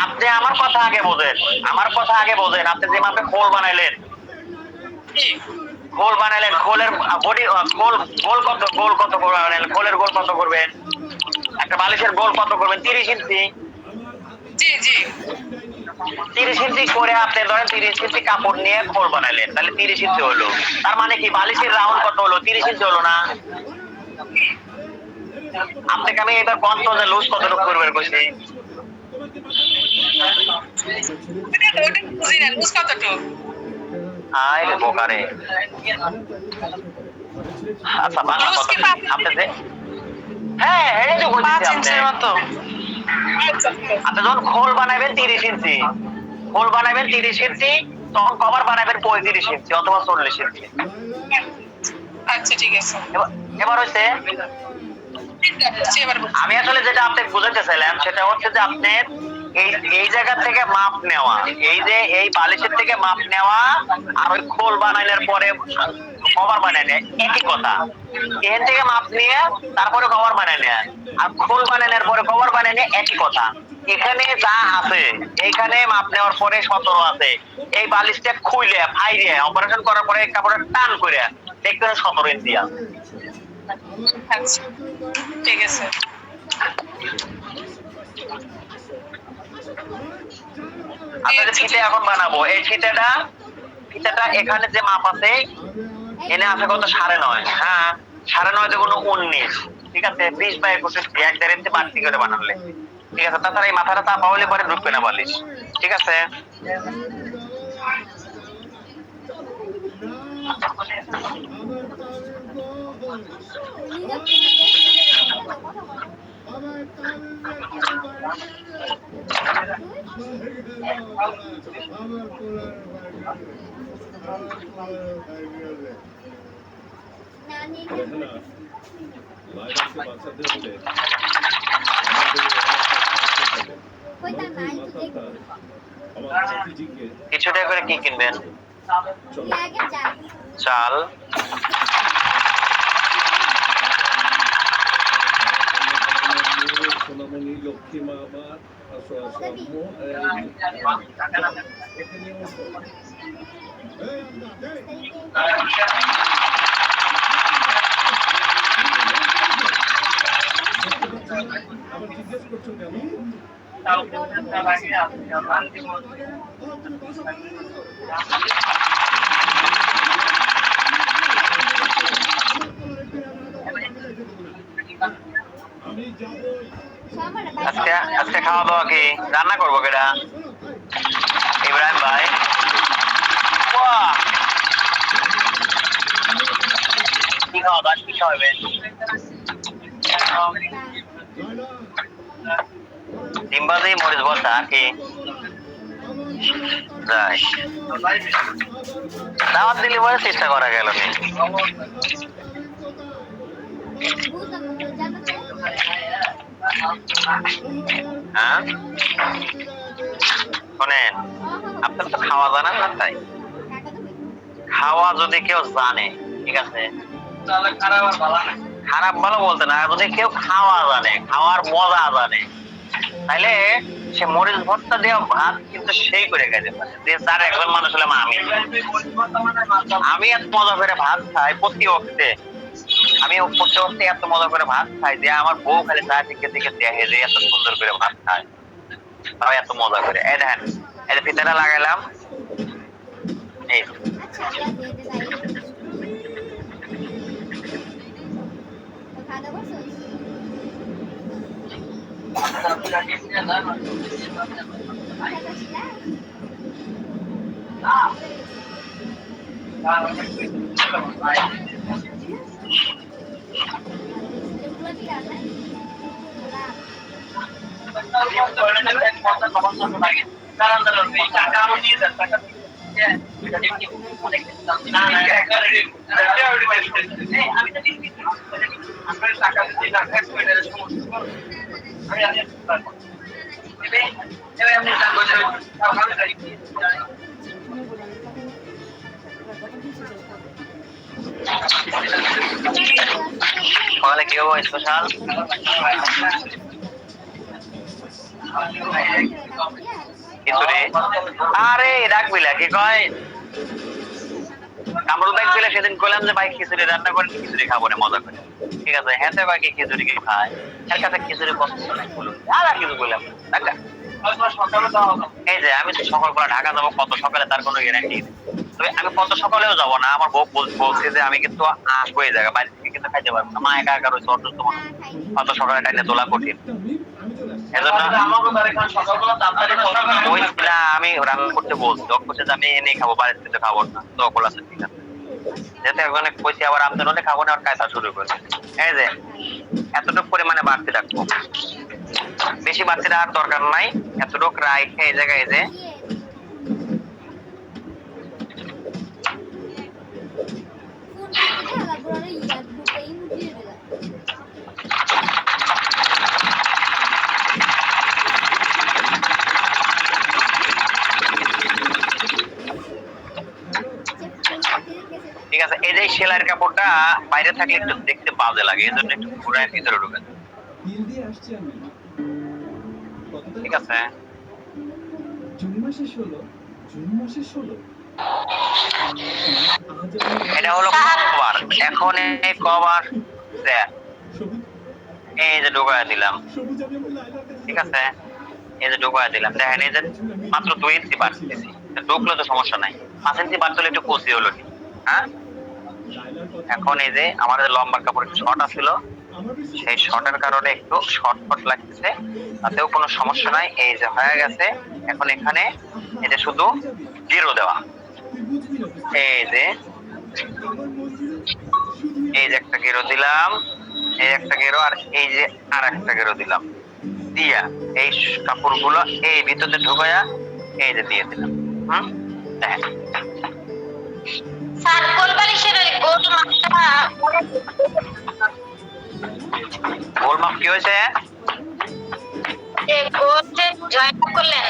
আপনি আমার কথা আগে বোঝেন, আমার কথা আগে বোঝেন। আপনি যে মাপে খোল বানাইলেন, জি, খোল বানাইলেন, খোলের বডি গোল কত করবেন? খোলের গোল কত করবেন? একটা বালিশের গোল কত করবেন? 30 ইঞ্চি। জি, জি, 30 ইঞ্চি করে আপনি ধরেন 30 ইঞ্চি কাপড় নিয়ে খোল বানাইলেন, তাহলে 30 ইঞ্চি হলো। তার মানে কি বালিশের রাউন্ড কত হলো? 30 ইঞ্চি হলো না? আপনাকে আমি এবার কত যে লুজ কতটুকু করবেন কইছি? ওটা বুঝি না, লুজ কতটুকু? আয় রে বোকারে। আচ্ছা বাংলা লুজ কথা কি পাঁচ আপনি যে, হ্যাঁ এই যে 5 বলতেছি আপনি, ইঞ্চির মতো? আচ্ছা, আপনি যখন খোল বানাবেন 30 ইঞ্চি, খোল বানাবেন 30 ইঞ্চি, তখন কভার বানাবেন 35 ইঞ্চি অথবা 40 ইঞ্চি। আচ্ছা, ঠিক আছে। এবার হচ্ছে এবার বলছি। আমি আসলে যেটা আপনাকে বুঝাতে চাইলাম সেটা হচ্ছে যে আপনার এই জায়গা থেকে মাপ নেওয়া, এই যে এই বালিশের থেকে মাপ নেওয়া আর ওই খোল বানানোর পরে কভার বানায় নেয় একই কথা। এখান থেকে মাপ নিয়ে তারপরে কভার বানায় নেয় আর খোল বানানোর পরে কভার বানায় নেয় একই কথা। এখানে যা আছে এইখানে মাপ নেওয়ার পরে 17 আছে, এই বালিশটা খুইলে ফাইরে অপারেশন করার পরে কাপড়ে টান করে দেখতে 17 ইঞ্চি আছে। আচ্ছা, ঠিক আছে। আচ্ছা যে ফিতে এখন বানাবো, এই ফিতেটা এখানে যে মাপ আছে এনে আছে কত 9.5, হ্যাঁ 9.5 যেগুলো 19, ঠিক আছে? 20 বাই 21 1.5 ইঞ্চি বাড়তি করে বানালে ঠিক আছে। তাছাড়া এই মাথাটা চাপা হলে পরে ঢুকবে না বালিশ, ঠিক আছে? কিছুটা করে কি কিনবেন? চাল, সোনামণি লক্ষ্মী মা আমার আসো আসো আবার জিজ্ঞেস করছো কেন? আমি যাবো। আজকে খাওয়া দাওয়া কি রান্না করবো কেডা? ইব্রাহিম ভাই। বাহ, কি খাওয়া দাওয়া কি খাওয়াবেন? ডিমবাজি মরিচ ভর্তা কি? যাই দাওয়াত দিলে পরে চেষ্টা করা গেল না। হ্যাঁ শোনেন, আপনার তো খাওয়া জানেন না, তাই খাওয়া যদি কেউ জানে, ঠিক আছে, খারাপ ভালো বলতে না, যদি কেউ খাওয়া জানে, খাওয়ার মজা জানে, তাহলে সে মরিচ ভর্তা দেওয়া ভাত কিন্তু সেই করে খাইতে পারে। তার একজন মানুষ হলাম আমি এত মজা করে ভাত খাই প্রতি অক্টে, আমি পড়তে পড়তে এত মজা করে ভাত খাই যে আমার বউ খালি চা থেকে থেকে দেখে যে এত সুন্দর করে ভাত খায়, তাও এত মজা করে। এই দেখেন, এই যে ফিতাটা লাগাইলাম, এই আচ্ছা দিয়ে দে তাই খাওয়া দাওয়া করছিস? সকালে কি হবো স্পেশাল? খিচুড়ি। আরে ডাকবি না, কি কয় কামরু ডাকবিলা, সেদিন কইলাম যে ভাই খিচুড়ি রান্না করেন, খিচুড়ি খাবো না মজা করে, ঠিক আছে? হ্যাঁ তো বাকি খিচুড়ি কি খায়, এর কাছে খিচুড়ি পছন্দ নাই বলুন, আর কিছু বললাম না। এই যে আমি তো সকালবেলা ঢাকা যাবো, কত সকালে তার কোনো গ্যারান্টি নেই। তবে আমি কত সকালেও যাবো না, আমার বউ বলছে যে আমি কিন্তু আসবো এই জায়গা, বাইরে থেকে কিন্তু খাইতে পারবো না, মা একা একা রয়েছে অসুস্থ মানুষ, অত সকালে টাইনে তোলা কঠিন। এজন্য আমি রান্না করতে বলছি, ও বলছে যে আমি এনে খাবো, বাইরে থেকে খাবো না, তো বলেছে ঠিক আছে। যেহেতু এখন কইছি আবার আমদানি খাবো না, আর কায়দা শুরু করেছে। এই যে এতটুকু পরিমাণে বাড়তি রাখবো, বেশি বাড়তি রাখার দরকার নাই, এতটুকু রাখে এই জায়গায় যে ঠিক আছে। এই যে সেলাইয়ের কাপড়টা বাইরে থাকলে একটু দেখতে বাজে লাগে, এই জন্য একটু ঘুরায় ভিতরে ঢুকে, ঠিক আছে? এটা হলো কভার, এখন এই কভার এই যে ঢোকায় দিলাম, ঠিক আছে? এই যে ঢোকায় দিলাম, দেখেন এই যে মাত্র 2 ইঞ্চি বাড়তেছি, ঢুকলে তো সমস্যা নাই, 5 ইঞ্চি বাড়তে একটু কষি হলো, হ্যাঁ? এখন এই যে আমাদের লম্বার কাপড় শর্ট ছিল, সেই শর্টের কারণে একটু শর্টকট লাগতেছে, তাতেও কোনো সমস্যা নাই। এই যে হয়ে গেছে, এখন এখানে এটা শুধু জিরো দেওয়া, এই যে একটা গেরো দিলাম, এই একটা গেরো, আর এই যে আর একটা গেরো দিলাম, দিয়া এই কাপড়গুলো এই ভিতরে ঢুকায়া এই যে দিয়ে দিলাম। দেখেন স্যার গোলবালিশের ওই গোল মাপটা গোল মাপ কি হয়েছে? যে গোল যে জয়েন করলেন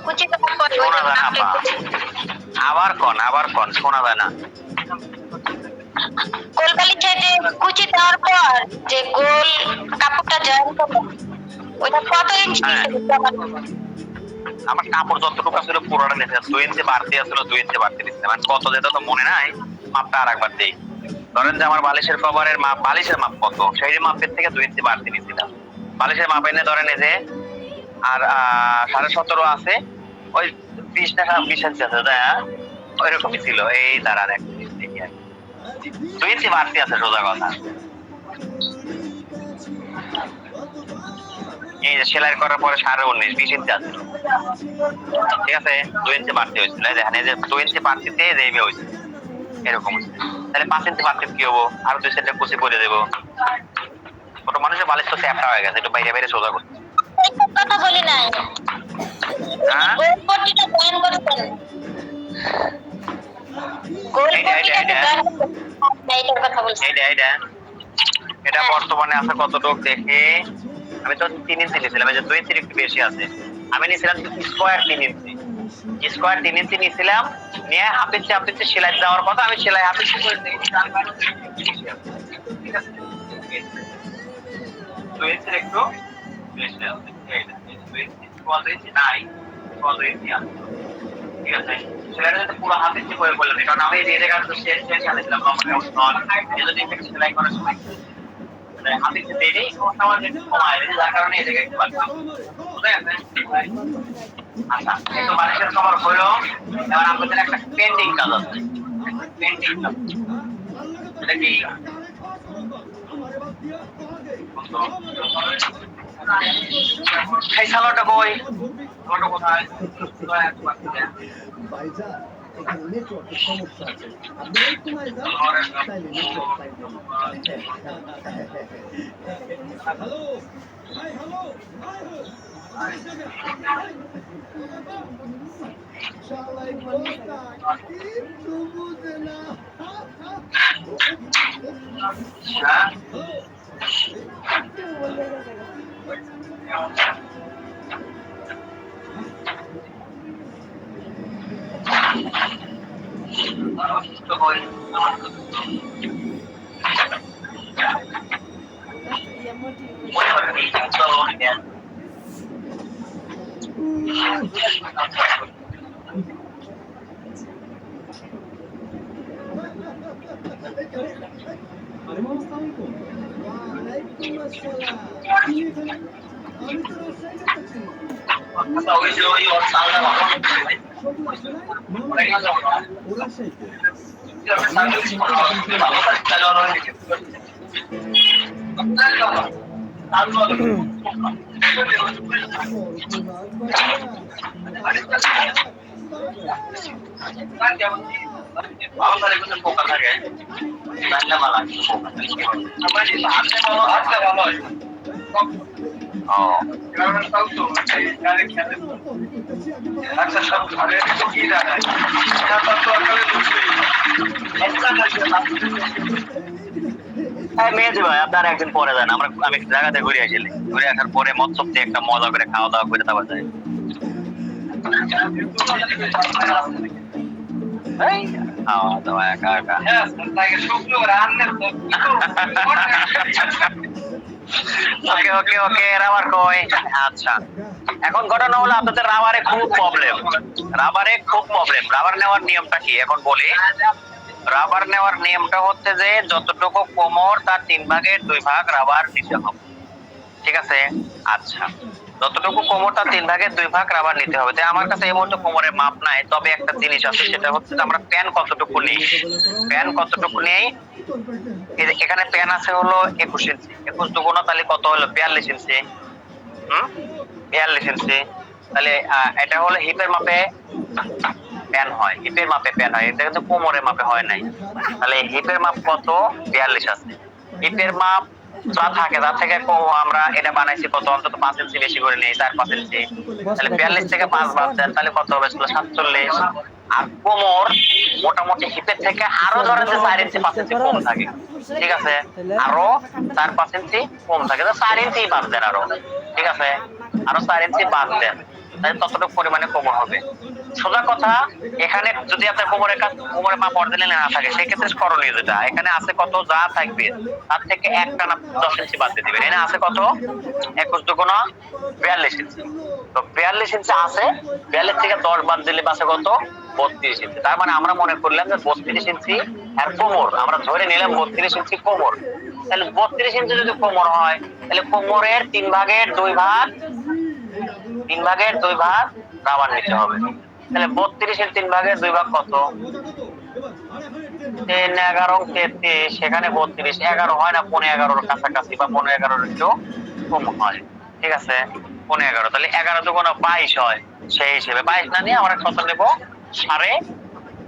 কুচি করার পরে ওই শোনা যায় না, আবার কন শোনা যায় না। গোলবালিশে যে কুচি দেওয়ার পর যে গোল কাপড়টা জয়েন করলেন ওইটা কত ইঞ্চি দিতে হবে? আমার কাপড় যতটুকু ছিল পুরোটা নিতে 2 ইঞ্চি বাড়তি আসলে 2 ইঞ্চি বাড়তি দিচ্ছে, মানে কত যেত তো মনে নাই, মাপটা আরেকবার দেই। ধরেন যে আমার বালিশের কভারের মাপ, বালিশের মাপ কত, সেই মাপের থেকে 2 ইঞ্চি বাড়তি নিয়েছিলাম। বালিশের মাপ এনে ধরেন এই যে আর 17.5 আছে, ওই 20 টাকা 20 ইঞ্চি আছে, ওই রকমই ছিল। এই দাঁড়ান এক মিনিট দেখি, 2 ইঞ্চি বাড়তি আছে সোজা কথা। এই যে সেলাই করার পরে 19.5 20 ইঞ্চি আছে, ঠিক আছে? 2 ইঞ্চি বাড়তি হয়েছিল, দেখেন এই যে 2 ইঞ্চি বাড়তিতে রেমে হয়েছে এরকম। তাহলে 5 ইঞ্চি বাড়তি কি হবো, আর 2 সেন্টে কুচি করে দেবো। ছোট মানুষের বালিশ তো চ্যাপটা হয়ে গেছে, একটু বাইরে বাইরে সোজা করতে। কথা বলি নাই, হ্যাঁ গোল পট্টিটা জয়েন করেছেন, গোল পট্টিটা জয়েন করেছেন, এইটার কথা বলছি। এটা বর্তমানে আছে কতটুকু দেখে, আমি তো 3 ইঞ্চি নিয়েছিলাম, এই যে 2 ইঞ্চির একটু বেশি আছে। আমি নিয়েছিলাম স্কোয়ার 3 ইঞ্চি, স্কোয়ার 3 ইঞ্চি নিয়েছিলাম, নিয়ে হাফ ইঞ্চি সেলাই দেওয়ার কথা, আমি সেলাই হাফ ইঞ্চি করে দিই, ঠিক আছে? 2 ইঞ্চির একটু বেশি আছে, এই 2 ইঞ্চি 2 ইঞ্চি নাই, 2 ইঞ্চি আছে, ঠিক আছে সেটা যদি পুরো হাফ ইঞ্চি করে করলাম কারণ আমি এই জায়গাটা তো শেষ শেষ আনেছিলাম এই যদি একটু সেলাই করার সময় মানে হাফ ইঞ্চি দেরি সামান্য একটু কমায় যার কারণে এই জায়গায় একটু বাড়ছে বুঝতে গেছে আচ্ছা একটু বালিশের খবর হলো এবার আমাদের একটা পেন্ডিং কাজ আছে পেন্ডিং কাজ এটা কি সেই সালোটা কই সালোটা কোথায় ভাইজান এখানে নেটওয়ার্কের সমস্যা আছে আপনি একটু মাই যান তাইলে নেটওয়ার্ক পাইবেন হ্যালো হাই হ্যালো শালাই বলতা কিন্তু বুঝে না হ্যাঁ তো কই আরে মামা আসসালামু আলাইকুম ওয়া আলাইকুম আসসালাম কি এখানে আমি তো রাস্তায় যাচ্ছি ওই যে ওই ওর সালটা ভালো সবু আসলে ওরা গেল ওরা সাইতে আচ্ছা সব ঘরে কি দাঁড়ায় মেয়েছি ভাই আপনারা একদিন পরে যান আমি জায়গাতে ঘুরে আসলে ঘুরে আসার পরে মৎস্য দিয়ে একটা মজা করে খাওয়া দাওয়া করে তারপর যাই খাওয়া দাওয়া একা একা ওকে ওকে ওকে রাবার কই আচ্ছা এখন ঘটনা হলো আপনাদের রাবারে খুব প্রবলেম রাবার নেওয়ার নিয়মটা কি এখন বলি রাবার নেওয়ার নিয়মটা হচ্ছে যে যতটুকু কোমর তার 3 ভাগের 2 ভাগ রাবার নিতে হবে ঠিক আছে আচ্ছা যতটুকু কোমর তার 3 ভাগের 2 ভাগ রাবার নিতে হবে তাই আমার কাছে এই মুহূর্তে কোমরের মাপ নাই তবে একটা জিনিস আছে সেটা হচ্ছে যে আমরা প্যান কতটুকু নেই এখানে প্যান আছে হলো 21 ইঞ্চি 21 দুগুণ তাহলে কত হলো 42 ইঞ্চি 42 ইঞ্চি তাহলে এটা হলো হিপের মাপে প্যান হয় এটা কিন্তু কোমরের মাপে হয় নাই তাহলে হিপের মাপ কত 42 আছে হিপের মাপ যা থাকে তার থেকে আমরা এটা বানাইছি কত অন্তত 5 ইঞ্চি বেশি করে নেই 4-5 ইঞ্চি তাহলে 42 থেকে 5 বাদ দেন তাহলে কত হবে 47 আর কোমর মোটামুটি হিপের থেকে আরো ধরেন যে 4 ইঞ্চি 5 ইঞ্চি কম থাকে ঠিক আছে আরো 4-5 ইঞ্চি কম থাকে তো 4 ইঞ্চি বাদ দেন আরো ঠিক আছে আরো 4 ইঞ্চি বাদ দেন তাহলে ততটুকু পরিমাণে কোমর হবে সোজা কথা এখানে যদি আপনার কোমরের মাপ অরিজিনালি না থাকে সেক্ষেত্রে করণীয় যেটা এখানে আছে কত যা থাকবে তার থেকে এক টানা 10 ইঞ্চি বাদ দিয়ে দিবেন এখানে আছে কত 21 দুগুণ 42 ইঞ্চি তো 42 ইঞ্চি আছে 42 থেকে 10 বাদ দিলে বাসে কত 32 ইঞ্চি তার মানে আমরা মনে করলাম যে 32 ইঞ্চি আর কোমর আমরা ধরে নিলাম 32 ইঞ্চি কোমর তাহলে 32 ইঞ্চি যদি কোমর হয় তাহলে কোমরের 3 ভাগের 2 ভাগ রাবার নিতে হবে তাহলে 32 এর 3 ভাগের 2 ভাগ কত 3 11 33 সেখানে 32 11 হয় না 15-11 কাছাকাছি বা 15-11 একটু কম হয় ঠিক আছে 15-11 তাহলে 11 দুগুণ 22 হয় সেই হিসেবে 22 না নিয়ে আমরা কত নেব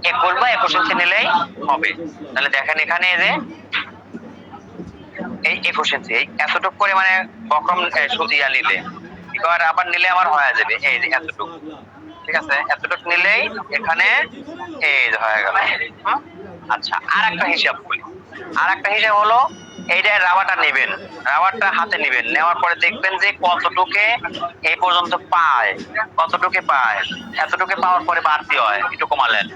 21 বা 21 ইঞ্চি নিলেই হবে তাহলে দেখেন এখানে এই যে এই 21 ইঞ্চি এতটুকু করে মানে বক্রম সুজিয়া নিলে এবার আবার নিলে আমার হয়ে যাবে এই যে এতটুকু ঠিক আছে এতটুকু নিলেই এখানে এই হয়ে গেল আচ্ছা আর একটা হিসাব করি আর একটা হিসাব হলো এইটা রাবারটা নেবেন রাবারটা হাতে নেবেন নেওয়ার পরে দেখবেন যে কতটুকে এই পর্যন্ত পায় এতটুকু পাওয়ার পরে বাড়তি হয় একটু কমালেন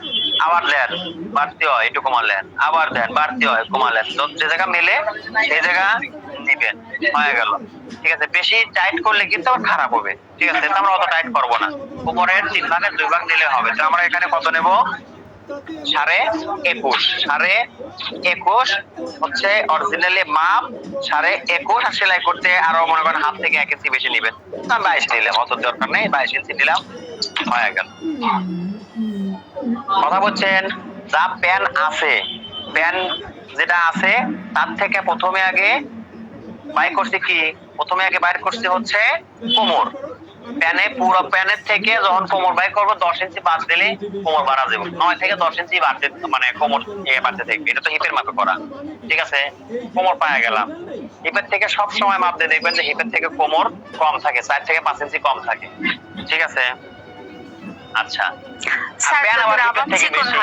আবার দেন বাড়তি হয় একটু কমালেন আবার দেন বাড়তি হয় কমালেন যে জায়গা মিলে সেই জায়গা দিবেন, হয়ে গেল। ঠিক আছে, বেশি টাইট করলে কিন্তু আবার খারাপ হবে। ঠিক আছে, তো আমরা অত টাইট করব না, উপরের 3 ভাগের 2 ভাগ নিলে হবে। তো আমরা এখানে কত নেব? 21.5 21.5 হচ্ছে অরিজিনালি মাপ 21.5, আর সেলাই করতে আরো মনে করেন হাত থেকে 1 ইঞ্চি বেশি নেবেন। আমি 22 নিলাম, অত দরকার নেই, 22 ইঞ্চি নিলাম, হয়ে গেল। কথা বলছেন? যা প্যান আছে, প্যান যেটা আছে তার থেকে প্রথমে আগে বাইর করছি কি? প্রথমে আগে বাইর করছি হচ্ছে কোমর। প্যানে পুরো প্যানের থেকে যখন কোমর বাইর করবো 10 ইঞ্চি বাদ দিলে কোমর বাড়া যাবে, 9 থেকে 10 ইঞ্চি বাড়তে, মানে কোমর বাড়তে থাকবে। এটা তো হিপের মাপে করা। ঠিক আছে, কোমর পায়ে গেলাম। হিপের থেকে সব সময় মাপ দিয়ে দেখবেন যে হিপের থেকে কোমর কম থাকে, 4 থেকে 5 ইঞ্চি কম থাকে। ঠিক আছে, আচ্ছা। প্যান আবার হিপের থেকে বেশি।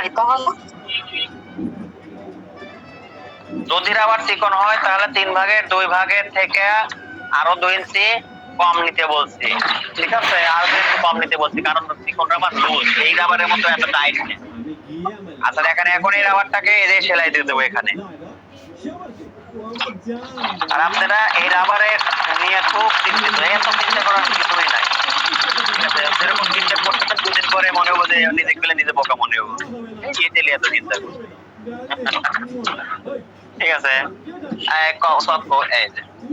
যদি আবার চিকন হয় তাহলে 3 ভাগের 2 ভাগের থেকে আরো 2 ইঞ্চি কম নিতে বলছি। ঠিক আছে, আরো 2 ইঞ্চি কম নিতে বলছি, কারণ চিকন রাবার লুজ, এই রাবারের মতো এত টাইট নেই। আচ্ছা দেখেন, এখন এই রাবারটাকে এই যে সেলাই দিয়ে দেবো এখানে। আর আপনারা এই রাবারের নিয়ে খুব চিন্তিত, এত চিন্তা করার কিছুই নাই। ঠিক আছে, যেরকম চিন্তা করতে 2 দিন পরে মনে হবে যে নিজে গেলে নিজে বোকা মনে হবে, এই তেলে এত চিন্তা করবে। ঠিক আছে,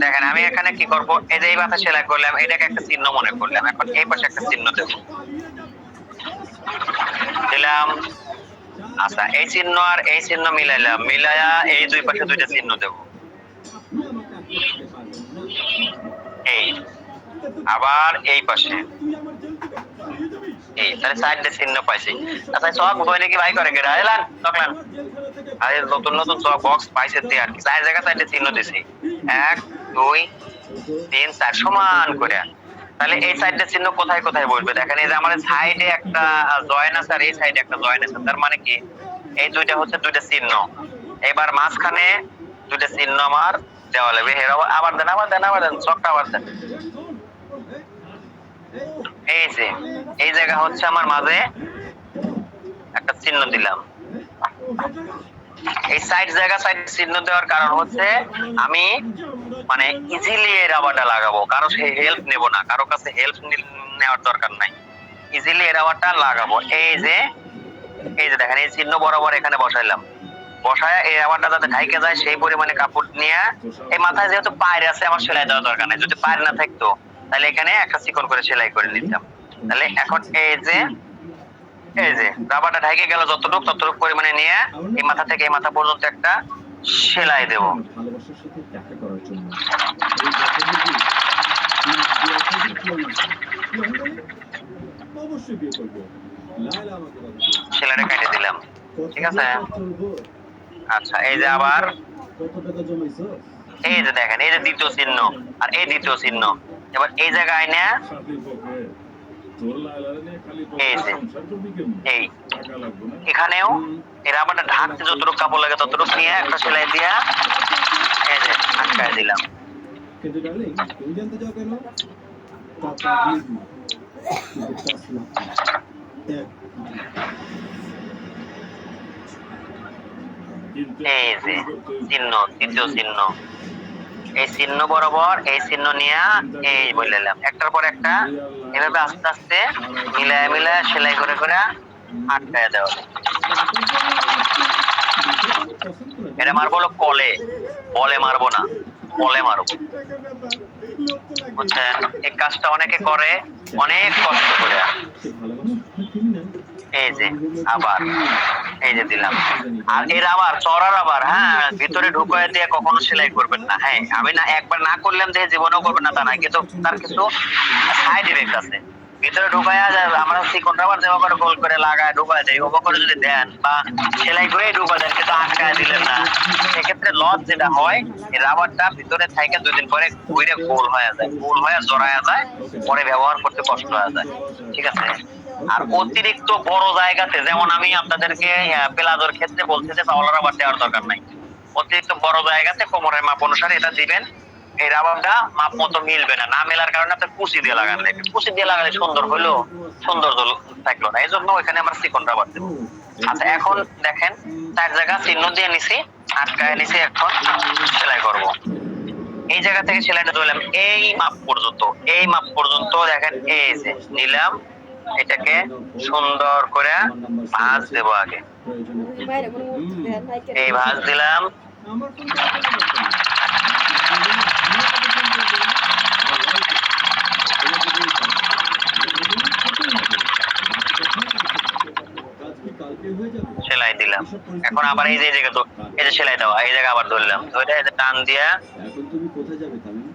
দেখেন আমি এখানে কি করব? এই যে এই মাথা সেলাই করলাম, এটাকে একটা চিহ্ন মনে করলাম। এখন এই পাশে একটা চিহ্ন দেব, দিলাম। আচ্ছা, এই চিহ্ন আর এই চিহ্ন মিলাইলাম, মিলায়া এই 2 পাশে 2টা চিহ্ন দেব। এই আবার এই পাশে এই, তাহলে 4টে চিহ্ন পাইছি। আচ্ছা, সব বই নাকি ভাই করে কেডা? এলান তকলান, আরে নতুন নতুন সব বক্স পাইছে তে আর কি। 4 জায়গা 4টে চিহ্ন দিছি, 1 2 3 4 সমান করে। তাহলে এই 4টে চিহ্ন কোথায় কোথায় বসবে দেখেন। এই যে আমাদের সাইডে একটা জয়েন আছে আর এই সাইডে একটা জয়েন আছে, তার মানে কি এই 2টা হচ্ছে 2টা চিহ্ন। এবার মাঝখানে 2টা চিহ্ন আমার দেওয়া লাগবে। আবার দেন, আবার দেন, আবার দেন, চকটা আবার দেন। এই যে এই জায়গা হচ্ছে আমার মাঝে একটা চিহ্ন দিলাম। এই সাইড জায়গা সাইড চিহ্ন দেওয়ার কারণ হচ্ছে আমি মানে ইজিলি এই রাবারটা লাগাবো, কারো সেই হেল্প নেব না, কারো কাছে হেল্প নেওয়ার দরকার নাই, ইজিলি এই রাবারটা লাগাবো। এই যে দেখেন এই চিহ্ন বরাবর এখানে বসাইলাম, বসায় এই রাবারটা যাতে ঢাইকে যায় সেই পরিমাণে কাপড় নিয়ে এই মাথায় যেহেতু পায়ের আছে আমার সেলাই দেওয়ার দরকার নাই। যদি পায়ের না থাকতো তাহলে এখানে একটা চিকন করে সেলাই করে নিতাম। তাহলে এখন এই যে রাবারটা ঢাইকে গেল যতটুকু ততটুকু পরিমাণে নিয়ে এই মাথা থেকে এই মাথা পর্যন্ত একটা সেলাই দেব। ভালোবাসার সাথে দেখা করার জন্য অবশ্যই বিয়ে করবো। লায়লা আমাকে সেলাইটা কেটে দিলাম। ঠিক আছে, আচ্ছা এই যে আবার কত টাকা জমাইছো? এই যে দেখেন এই যে দ্বিতীয় চিহ্ন আর এই দ্বিতীয় চিহ্ন। এবার এই জায়গায় না এই যে এই এখানেও এই রাবারটা ঢাকতে যতটুকু কাপড় লাগে ততটুকু নিয়ে একটা সেলাই দিয়া এই যে আটকায় দিলাম। কিন্তু ডার্লিং তুমি জানতে চাও কেন? টাকা দিয়ে দিই, কিন্তু টাচ না। এই যে চিহ্ন, তৃতীয় চিহ্ন, এই চিহ্ন বরাবর এই চিহ্ন নিয়ে এই বললাম একটার পর একটা এভাবে আস্তে আস্তে মিলায় মিলায় সেলাই করে করে আটকায় দেওয়া। এটা মারবো হলো কলে, বলে মারবো না, কলে মারবো, বুঝছেন? এই কাজটা অনেকে করে অনেক কষ্ট করে। এই যে আবার এই যে দিলাম। আর এর আবার চড়ার আবার হ্যাঁ ভিতরে ঢুকায় দিয়ে কখনো সেলাই করবেন না। হ্যাঁ আমি না একবার না করলাম যে জীবনেও করবেন না তা না, কিন্তু তার কিছু সাইড ইফেক্ট আছে। ভিতরে ঢুকায়া আমরা চিকন রাবার দেওয়া করে গোল করে লাগায় ঢুকায় দেয়, ওভাবে করে যদি দেন বা সেলাই করে ঢুকা দেন কিন্তু আটকায় দিলেন না, সেক্ষেত্রে লস যেটা হয় এই রাবারটা ভিতরে থেকে 2 দিন পরে ঘুরে গোল হয়ে যায়, গোল হয়ে জড়ায়া যায়, পরে ব্যবহার করতে কষ্ট হয়ে যায়। ঠিক আছে, আর অতিরিক্ত বড় জায়গাতে যেমন আমি আপনাদেরকে প্লাজোর ক্ষেত্রে বলছি যে চাওলা রাবার দেওয়ার দরকার নাই। অতিরিক্ত বড় জায়গাতে কোমরের মাপ অনুসারে এটা দিবেন। এই রাবারটা মাপ মতো মিলবে না, না মেলার কারণে আপনি কুচি দিয়ে লাগান, কুচি দিয়ে লাগালে সুন্দর হইলো, সৌন্দর্য থাকলো না, এই জন্য ওইখানে আমরা চিকন রাবার দেবো। আচ্ছা এখন দেখেন 4 জায়গা চিহ্ন দিয়ে নিছি, আটকায় নিছি, এখন সেলাই করব। এই জায়গা থেকে সেলাইটা ধরলাম এই মাপ পর্যন্ত দেখেন, এই যে নিলাম, এটাকে সুন্দর করে ভাঁজ দেব আগে। এই ভাঁজ দিলাম, আমার ফোনটা কাজ কি কালকে হয়ে যাবে? সেলাই দিলাম। এখন আবার এই যে জায়গা, তো এই যে সেলাই দেওয়া, এই জায়গা আবার ধরলাম, ধরে এই যে টান দিয়া, এখন তুমি কোথায় যাবে তামিম?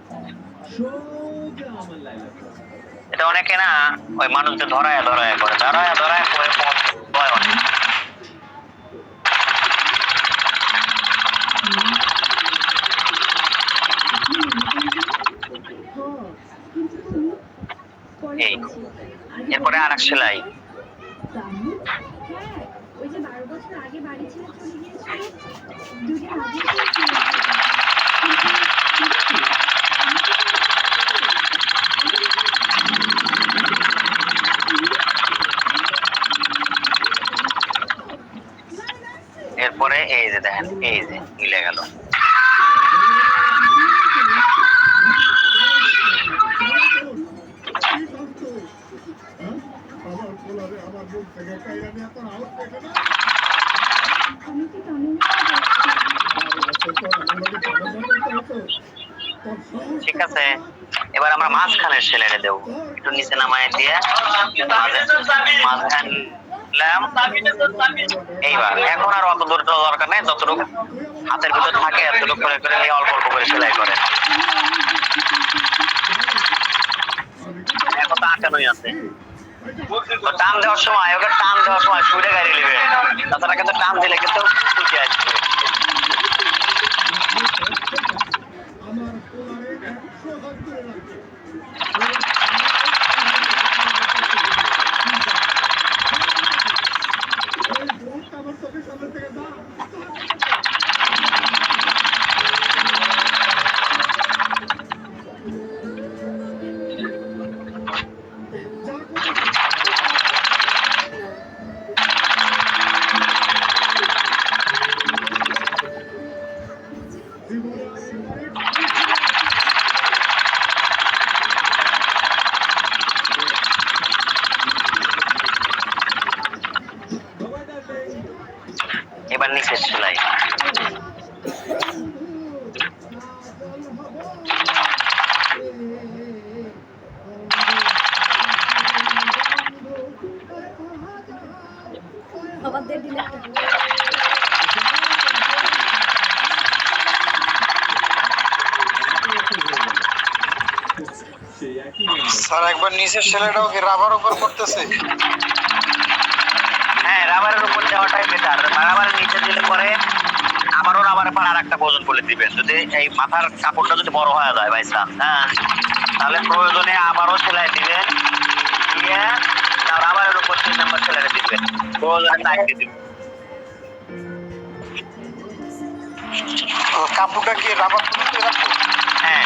সোজা আমার লাইলা। এটা অনেকে না ওই মানুষকে ধরায় করে ভয় অনেক। এই এরপরে আর এক সেলাই, হ্যাঁ, ওই যে 12 বছর আগে বাড়ি ছেড়ে চলে গিয়েছিল, দুদিন আগে এরপরে এই যে দেখেন, এই যে মিলে গেল। আমার পোলারে আমার মুখ থেকে কাইরা নিয়ে তোর আউট পেটে না। আমি কি তামিল ঠিক আছে, এবার আমরা মাঝখানের সেলাইটা দেবো, একটু নিচে নামায় দিয়ে মাঝখান দিলাম। এইবার এখন আর অত দূর দরকার নেই, যতটুকু হাতের ভিতর থাকে এতটুকু করে নিয়ে অল্প করে সেলাই করে। এখন তো আটকানোই আছে, তো টান দেওয়ার সময় সুরে গাড়ি নেবে, তাছাড়া কিন্তু টান দিলে কিন্তু কুচি আসবে। আমার পোলারে 100 হাত করে রাখবে। এই ভূত আমার চোখের সামনে থেকে যা। এবার নিচের সেলাই, আমাদের দিলে সেই একই নাম্বার। স্যার একবার নিচের সেলাইটাও কি রাবার উপর করতেছে? হ্যাঁ রাবারের উপর দেওয়াটাই বেটার। রাবারের নিচে দিলে পরে আবারও রাবারের পর আর একটা ওজন বলে দিবেন, যদি এই মাথার কাপড়টা যদি বড় হয়ে যায় বাই চান্স, হ্যাঁ, তাহলে প্রয়োজনে আবারও সেলাই দিবেন, দিয়ে রাবারের উপর 3 নাম্বার সেলাইটা দিবেন, প্রয়োজনে টাইট দিবেন। কাপড়টা কি রাবার তুলতে রাখবো? হ্যাঁ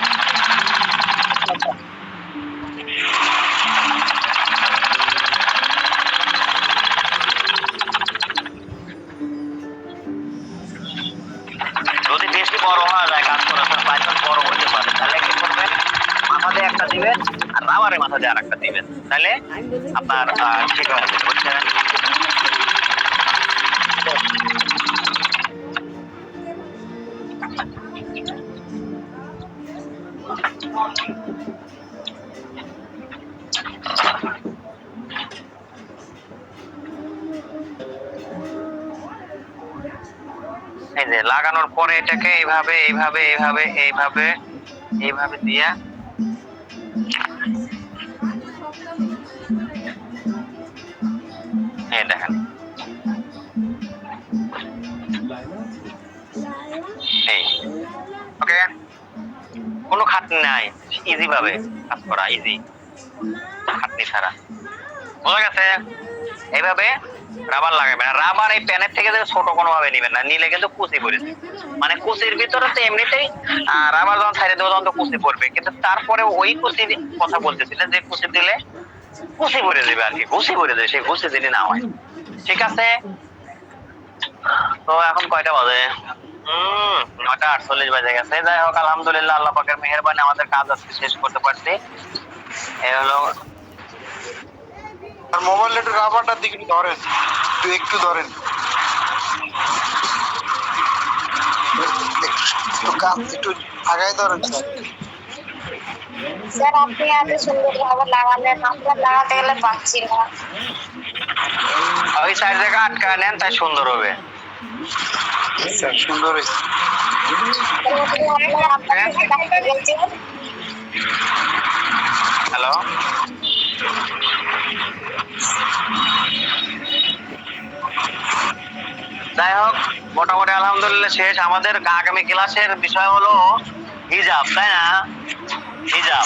যদি বেশি বড় হওয়া যায় কাজ করার সময় বাই চান্স বড় হতে পারে, তাহলে কি করবেন, মাথা দিয়ে একটা দিবেন আর রাবারের মাথা দিয়ে আর একটা দিবেন, তাহলে আপনার ঠিক হয়ে যাবে, বুঝছেন? এই যে লাগানোর পরে এটাকে এইভাবে এইভাবে এইভাবে এইভাবে এইভাবে দিয়া এই দেখেন, এই ওকে, কোনো খাটনি নাই, ইজি ভাবে কাজ করা, ইজি, খাটনি ছাড়া, বোঝা গেছে? এইভাবে রাবার লাগাবেন, আর রাবার এই প্যানের থেকে ছোট কোনো ভাবে নিবেন না, নিলে কিন্তু কুচি পড়েছে, মানে কুচির ভিতরে তো এমনিতেই রাবার যখন ছাইড়ে দেবো তখন তো কুচি পড়বে, কিন্তু তারপরে ওই কুচির কথা বলতেছিলেন যে কুচি দিলে কুচি পড়ে যাবে আর কি, ঘুষি পড়ে যাবে, সেই ঘুষি দিলে না হয়। ঠিক আছে, তো এখন কয়টা বাজে? 9:48 বাজে গেছে। যাই হোক, আলহামদুলিল্লাহ, আল্লাহ পাকের মেহেরবানি আমাদের কাজ আজকে শেষ করতে পারছি। এই হলো আর মোবাইল একটু রাবারটার দিকে ধরেন, একটু ধরেন, একটু আগায় ধরেন স্যার। স্যার আপনি এত সুন্দর ভাবে লাগালেন, আমরা লাগাতে গেলে পাচ্ছি না। ওই সাইড থেকে আটকা নেন, তাই সুন্দর হবে। স্যার সুন্দর হয়েছে। হ্যালো, যাই হোক, মোটামুটি আলহামদুলিল্লাহ শেষ। আমাদের আগামী ক্লাসের বিষয় হলো হিজাব, তাই না? হিজাব